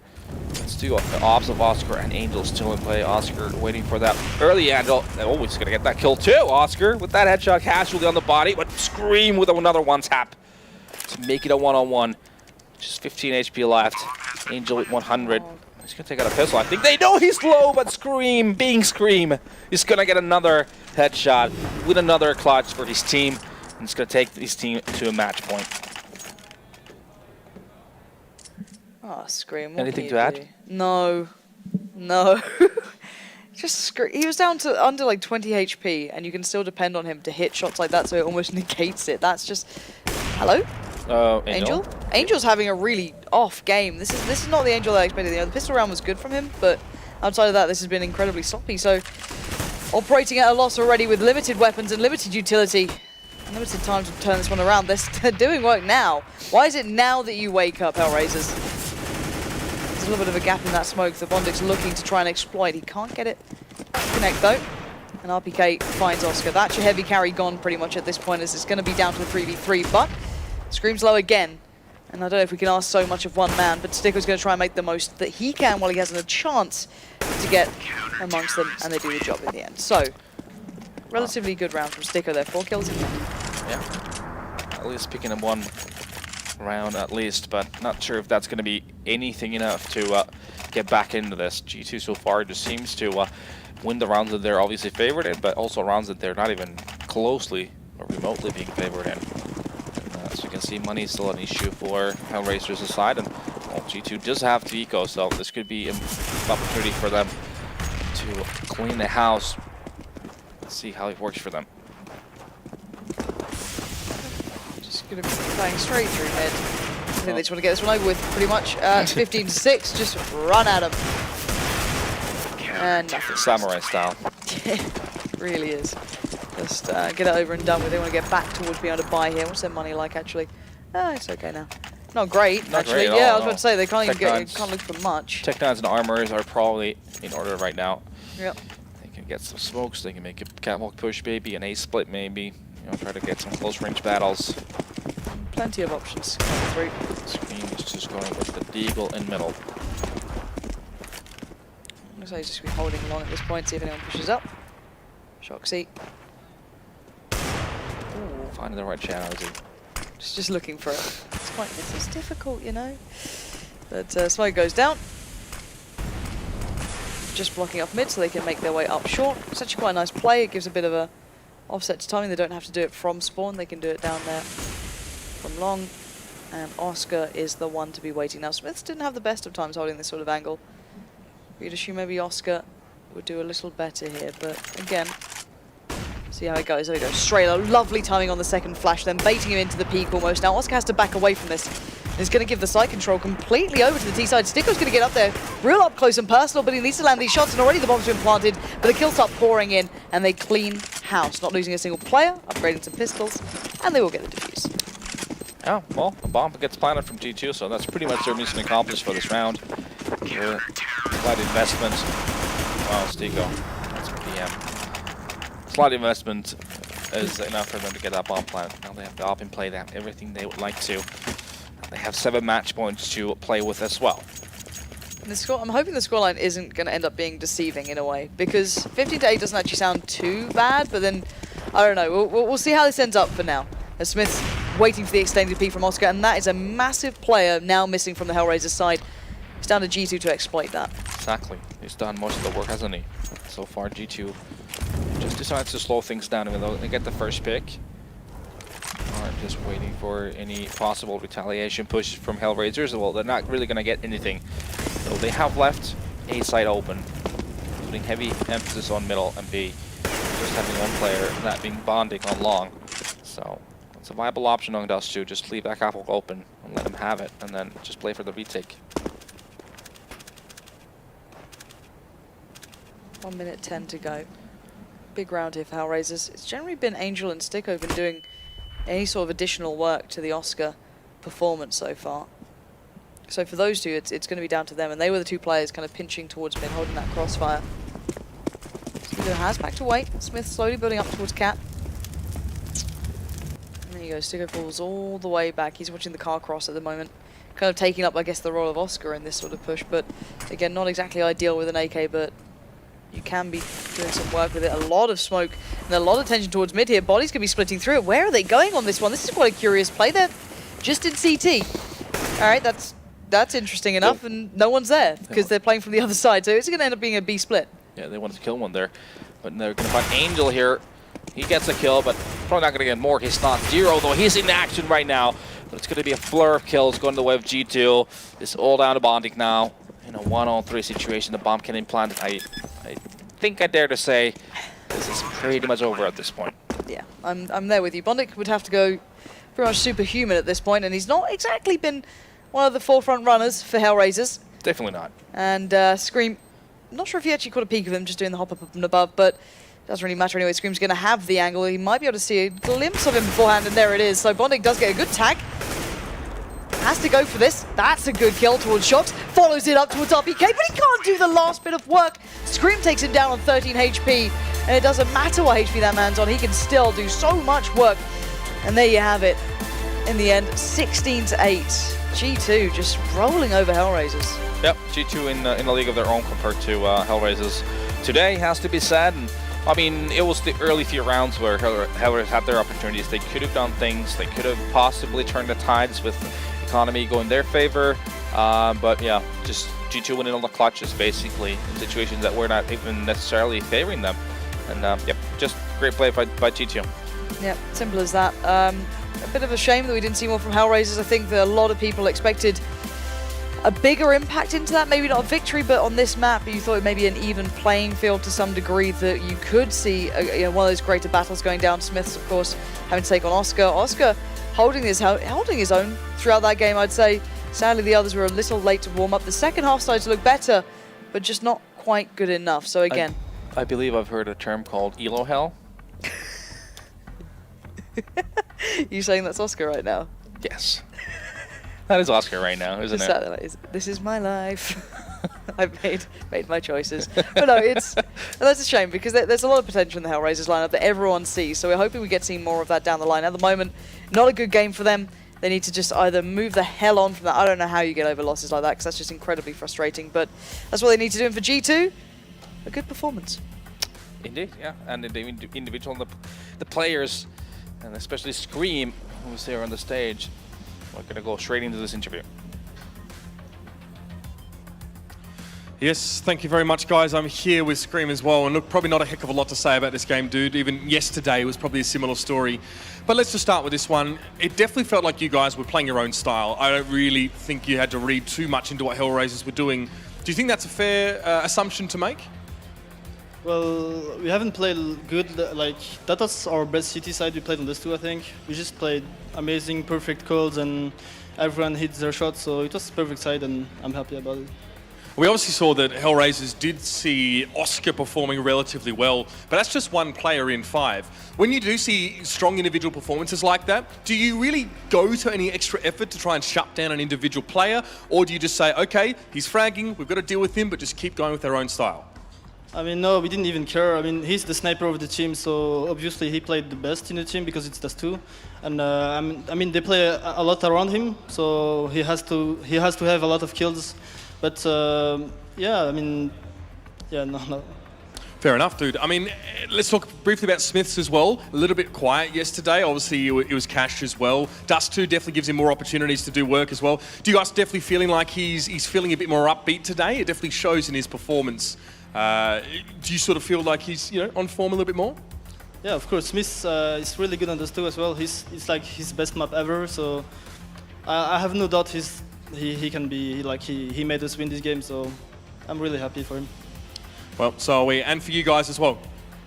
Let's do the ops of Oscar and Angel still in play. Oscar waiting for that early angle. Oh, he's going to get that kill too. Oscar with that headshot casually on the body, but Scream with another one tap to make it a 1-on-1. Just 15 HP left. Angel with 100. He's going to take out a pistol. I think they know he's low, but Scream, being Scream, is going to get another headshot with another clutch for his team. And it's going to take his team to a match point. Oh, Scream. What Anything can to you add? do? No. No. Just he was down to under like 20 HP, and you can still depend on him to hit shots like that, so it almost negates it. That's just... Hello? Angel? Angel's having a really off game. This is not the Angel that I expected. You know, the pistol round was good from him, but outside of that, this has been incredibly sloppy. So, operating at a loss already with limited weapons and limited utility. Limited time to turn this one around. They're doing work now. Why is it now that you wake up, HellRaisers? There's a little bit of a gap in that smoke. The Bondic's looking to try and exploit. He can't get it to connect, though. And RPK finds Oscar. That's your heavy carry gone pretty much at this point, as it's going to be down to a 3v3, but Scream's low again. And I don't know if we can ask so much of one man, but Sticko's going to try and make the most that he can while he has a chance to get amongst them, and they do the job in the end. So, relatively good round from Sticko there. 4 kills in the end. Yeah. At least picking up one round at least, but not sure if that's going to be anything enough to get back into this. G2 so far just seems to win the rounds that they're obviously favored in, but also rounds that they're not even closely or remotely being favored in. As you can see, money is still an issue for HellRaisers aside, and well, G2 does have to eco, so this could be an opportunity for them to clean the house. Let's see how it works for them. Just going to be playing straight through mid. I think they just want to get this one over with, pretty much. 15-6, just run at them. And nothing. Samurai style. Really is. Just get it over and done with. They want to get back towards being able to buy here. What's their money like, actually? It's okay now. Not great, Not actually. great at Yeah, all, I was no. about to say, they can't even Tech can't look for much. Tech-9s and armors are probably in order right now. Yep. They can get some smokes, they can make a catwalk push maybe, an A-split maybe. You know, try to get some close range battles. Plenty of options coming through. Screen is just going with the Deagle in middle. Looks like he's just be holding along at this point, see if anyone pushes up. Shoxy. Finding the right channel, is he? Just looking for it. It's difficult, you know. But smoke goes down. Just blocking off mid so they can make their way up short. It's actually quite a nice play. It gives a bit of a offset to timing. They don't have to do it from spawn. They can do it down there from long. And Oscar is the one to be waiting. Now, Smiths didn't have the best of times holding this sort of angle. You'd assume maybe Oscar would do a little better here. But again, see how it goes. There we go. Straight, lovely timing on the second flash, then baiting him into the peak almost. Now Oscar has to back away from this. He's going to give the side control completely over to the T side. Sticko's going to get up there real up close and personal, but he needs to land these shots, and already the bomb's been planted, but the kills start pouring in, and they clean house. Not losing a single player, upgrading some pistols, and they will get the defuse. Oh, well, a bomb gets planted from G2, so that's pretty much their mission accomplished for this round. Slight investment. Wow, Sticko. That's PM. Slight investment is enough for them to get that bomb planted. Now they have the op in play, they have everything they would like to. They have 7 match points to play with as well. And the score, I'm hoping the scoreline isn't going to end up being deceiving in a way, because 15-8 doesn't actually sound too bad, but then, I don't know, we'll see how this ends up for now. As Smith's waiting for the extended peek from Oscar, and that is a massive player now missing from the HellRaisers side. It's down to G2 to exploit that. Exactly. He's done most of the work, hasn't he? So far, G2 just decides to slow things down, even though they get the first pick. I'm just waiting for any possible retaliation push from HellRaisers. Well, they're not really going to get anything. So they have left A side open, putting heavy emphasis on middle and B. Just having one player, that being bonding on long. So it's a viable option on Dust2. Just leave that catwalk open and let him have it, and then just play for the retake. 1 minute 10 to go. Big round here for HellRaisers. It's generally been Angel and Sticko who've been doing any sort of additional work to the Oscar performance so far. So for those two, it's going to be down to them, and they were the two players kind of pinching towards mid, holding that crossfire. Sticko has back to wait. Smith slowly building up towards Cat. And there you go, Sticko falls all the way back. He's watching the car cross at the moment. Kind of taking up, I guess, the role of Oscar in this sort of push, but again, not exactly ideal with an AK, but you can be doing some work with it. A lot of smoke and a lot of tension towards mid here. Bodies could be splitting through it. Where are they going on this one? This is quite a curious play. They're just in CT. All right, that's interesting enough, and no one's there because they're playing from the other side. So it's going to end up being a B split. Yeah, they wanted to kill one there, but they're going to find Angel here. He gets a kill, but probably not going to get more. He's not 0, though. He's in action right now. But it's going to be a flurry of kills going the way of G2. It's all down to Bondic now. In a 1-on-3 situation, the bomb can implant. I think I dare to say this is pretty much over at this point. Yeah, I'm there with you. Bondic would have to go pretty much superhuman at this point, and he's not exactly been one of the forefront runners for HellRaisers. Definitely not. And Scream, I'm not sure if he actually caught a peek of him just doing the hop up and above, but it doesn't really matter anyway. Scream's going to have the angle. He might be able to see a glimpse of him beforehand, and there it is. So Bondic does get a good tag. Has to go for this. That's a good kill towards Shox. Follows it up towards RPK, but he can't do the last bit of work. Scream takes him down on 13 HP, and it doesn't matter what HP that man's on. He can still do so much work. And there you have it. In the end, 16-8. G2 just rolling over HellRaisers. Yep, G2 in a league of their own compared to HellRaisers. Today has to be said, and I mean, it was the early few rounds where HellRaisers had their opportunities. They could have done things. They could have possibly turned the tides with economy going their favor. But yeah, just G2 winning on the clutches, basically, in situations that were not even necessarily favoring them. And yep, just great play by G2. Yep, simple as that. A bit of a shame that we didn't see more from HellRaisers. I think that a lot of people expected a bigger impact into that, maybe not a victory, but on this map you thought it may be an even playing field to some degree, that you could see one of those greater battles going down. Smiths, of course, having to take on Oscar. Oscar holding his own throughout that game, I'd say. Sadly, the others were a little late to warm up. The second half started to look better, but just not quite good enough. So again, I believe I've heard a term called Elo Hell. You saying that's Oscar right now? Yes. That is Oscar right now, isn't it? This is my life. I've made my choices. But no, that's a shame, because there's a lot of potential in the HellRaisers lineup that everyone sees. So we're hoping we get to see more of that down the line. At the moment, not a good game for them. They need to just either move the hell on from that. I don't know how you get over losses like that, because that's just incredibly frustrating. But that's what they need to do. And for G2, a good performance. Indeed, yeah. And the individual, the players, and especially Scream, who's there on the stage, we're going to go straight into this interview. Yes, thank you very much, guys. I'm here with Scream as well, and look, probably not a heck of a lot to say about this game, dude. Even yesterday was probably a similar story. But let's just start with this one. It definitely felt like you guys were playing your own style. I don't really think you had to read too much into what HellRaisers were doing. Do you think that's a fair assumption to make? Well, we haven't played good, like, that was our best city side we played on Dust2, I think. We just played amazing, perfect calls, and everyone hit their shots, so it was a perfect side, and I'm happy about it. We obviously saw that HellRaisers did see Oscar performing relatively well, but that's just one player in 5. When you do see strong individual performances like that, do you really go to any extra effort to try and shut down an individual player, or do you just say, okay, he's fragging, we've got to deal with him, but just keep going with their own style? I mean, no, we didn't even care. I mean, he's the sniper of the team, so obviously he played the best in the team because it's Dust2. And I mean, they play a lot around him, so he has to have a lot of kills. But yeah, I mean, yeah, no. Fair enough, dude. I mean, let's talk briefly about Smiths as well. A little bit quiet yesterday. Obviously, it was Cash as well. Dust2 definitely gives him more opportunities to do work as well. Do you guys definitely feeling like he's feeling a bit more upbeat today? It definitely shows in his performance. Do you sort of feel like he's on form a little bit more? Yeah, of course. Smith is really good on Dust2 as well. It's like his best map ever. So I have no doubt he can be like he made us win this game. So I'm really happy for him. Well, so are we, and for you guys as well.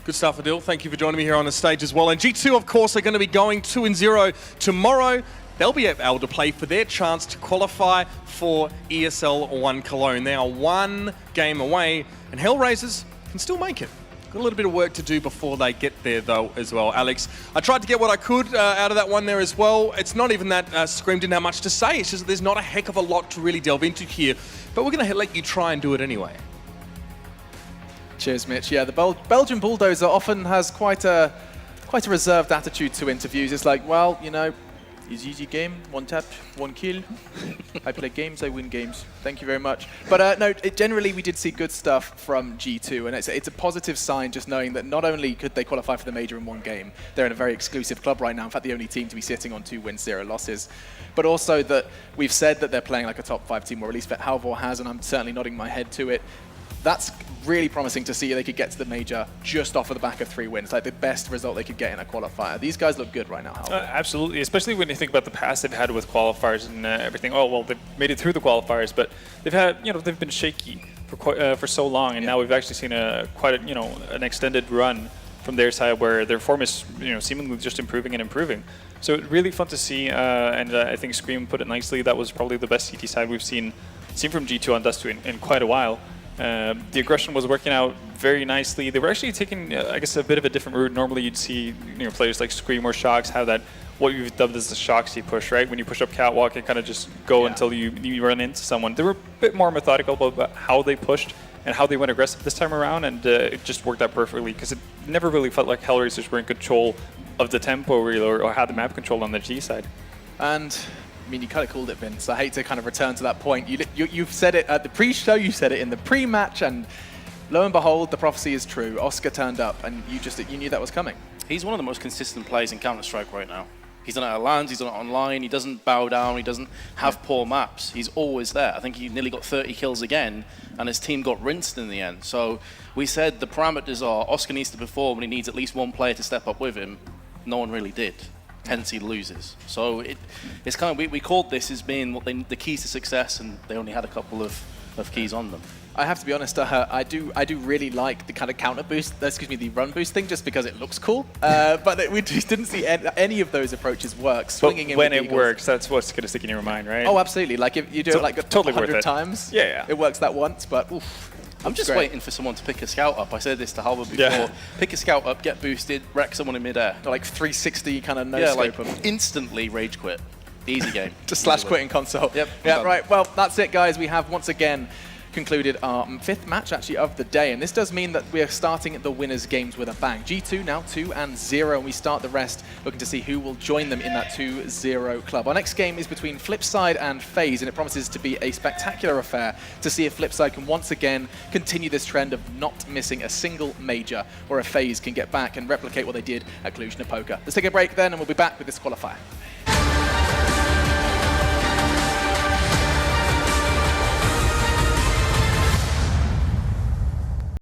Good stuff, Adil. Thank you for joining me here on the stage as well. And G2, of course, are going to be going 2-0 tomorrow. They'll be able to play for their chance to qualify for ESL 1 Cologne. They are one game away, and HellRaisers can still make it. Got a little bit of work to do before they get there, though, as well. Alex, I tried to get what I could out of that one there as well. It's not even that Scream didn't have much to say. It's just that there's not a heck of a lot to really delve into here. But we're going to let you try and do it anyway. Cheers, Mitch. Yeah, the Belgian Bulldozer often has quite a reserved attitude to interviews. It's like, well, you know, it's easy game, one tap, one kill. I play games, I win games. Thank you very much. But no, generally we did see good stuff from G2, and it's a positive sign just knowing that not only could they qualify for the major in one game, they're in a very exclusive club right now, in fact the only team to be sitting on 2 wins, 0 losses, but also that we've said that they're playing like a top 5 team, or at least Halvor has, and I'm certainly nodding my head to it. that's really promising to see they could get to the major just off of the back of 3 wins, like the best result they could get in a qualifier. These guys look good right now, Hal. Absolutely, especially when you think about the past they've had with qualifiers and everything. Oh well, they've made it through the qualifiers, but they've had, they've been shaky for so long, and now we've actually seen an extended run from their side where their form is seemingly just improving and improving. So really fun to see, and I think Scream put it nicely. That was probably the best CT side we've seen from G2 on Dust2 in quite a while. The aggression was working out very nicely. They were actually taking, I guess, a bit of a different route. Normally you'd see players like Scream or Shox have that, what you've dubbed as the Shoxy push, right? When you push up catwalk and kind of just go until you run into someone. They were a bit more methodical about how they pushed and how they went aggressive this time around, and it just worked out perfectly because it never really felt like HellRaisers were in control of the tempo really, or had the map control on the G side. And I mean, you kind of called it, Vince. I hate to kind of return to that point. You've said it at the pre-show, you said it in the pre-match, and lo and behold, the prophecy is true. Oscar turned up, and you knew that was coming. He's one of the most consistent players in Counter-Strike right now. He's done it at LANs, he's done it online, he doesn't bow down, he doesn't have poor maps. He's always there. I think he nearly got 30 kills again, and his team got rinsed in the end. So we said the parameters are Oscar needs to perform, and he needs at least one player to step up with him. No one really did. Hence he loses. So it's kind of, we called this as being the keys to success, and they only had a couple of keys on them. I have to be honest, I do really like the kind of counter boost, the run boost thing, just because it looks cool. But we just didn't see any of those approaches work. Swinging but when it works, that's what's going to stick in your mind, right? Oh, absolutely. Like if you do it like totally 100 times, it works that once. But oof, I'm just waiting for someone to pick a scout up. I said this to Halberd before. Yeah. Pick a scout up, get boosted, wreck someone in midair. Like 360 kind of no-scope. Like instantly rage quit. Easy game. Just slash quitting console. Yep. Yeah, right. Well, that's it, guys. We have once again concluded our 5th match actually of the day, and this does mean that we are starting the winners games with a bang. G2 now 2-0, and we start the rest looking to see who will join them in that 2-0 club. Our next game is between Flipside and FaZe, and it promises to be a spectacular affair to see if Flipside can once again continue this trend of not missing a single major, or if FaZe can get back and replicate what they did at Cluj-Napoca. Let's take a break then, and we'll be back with this qualifier.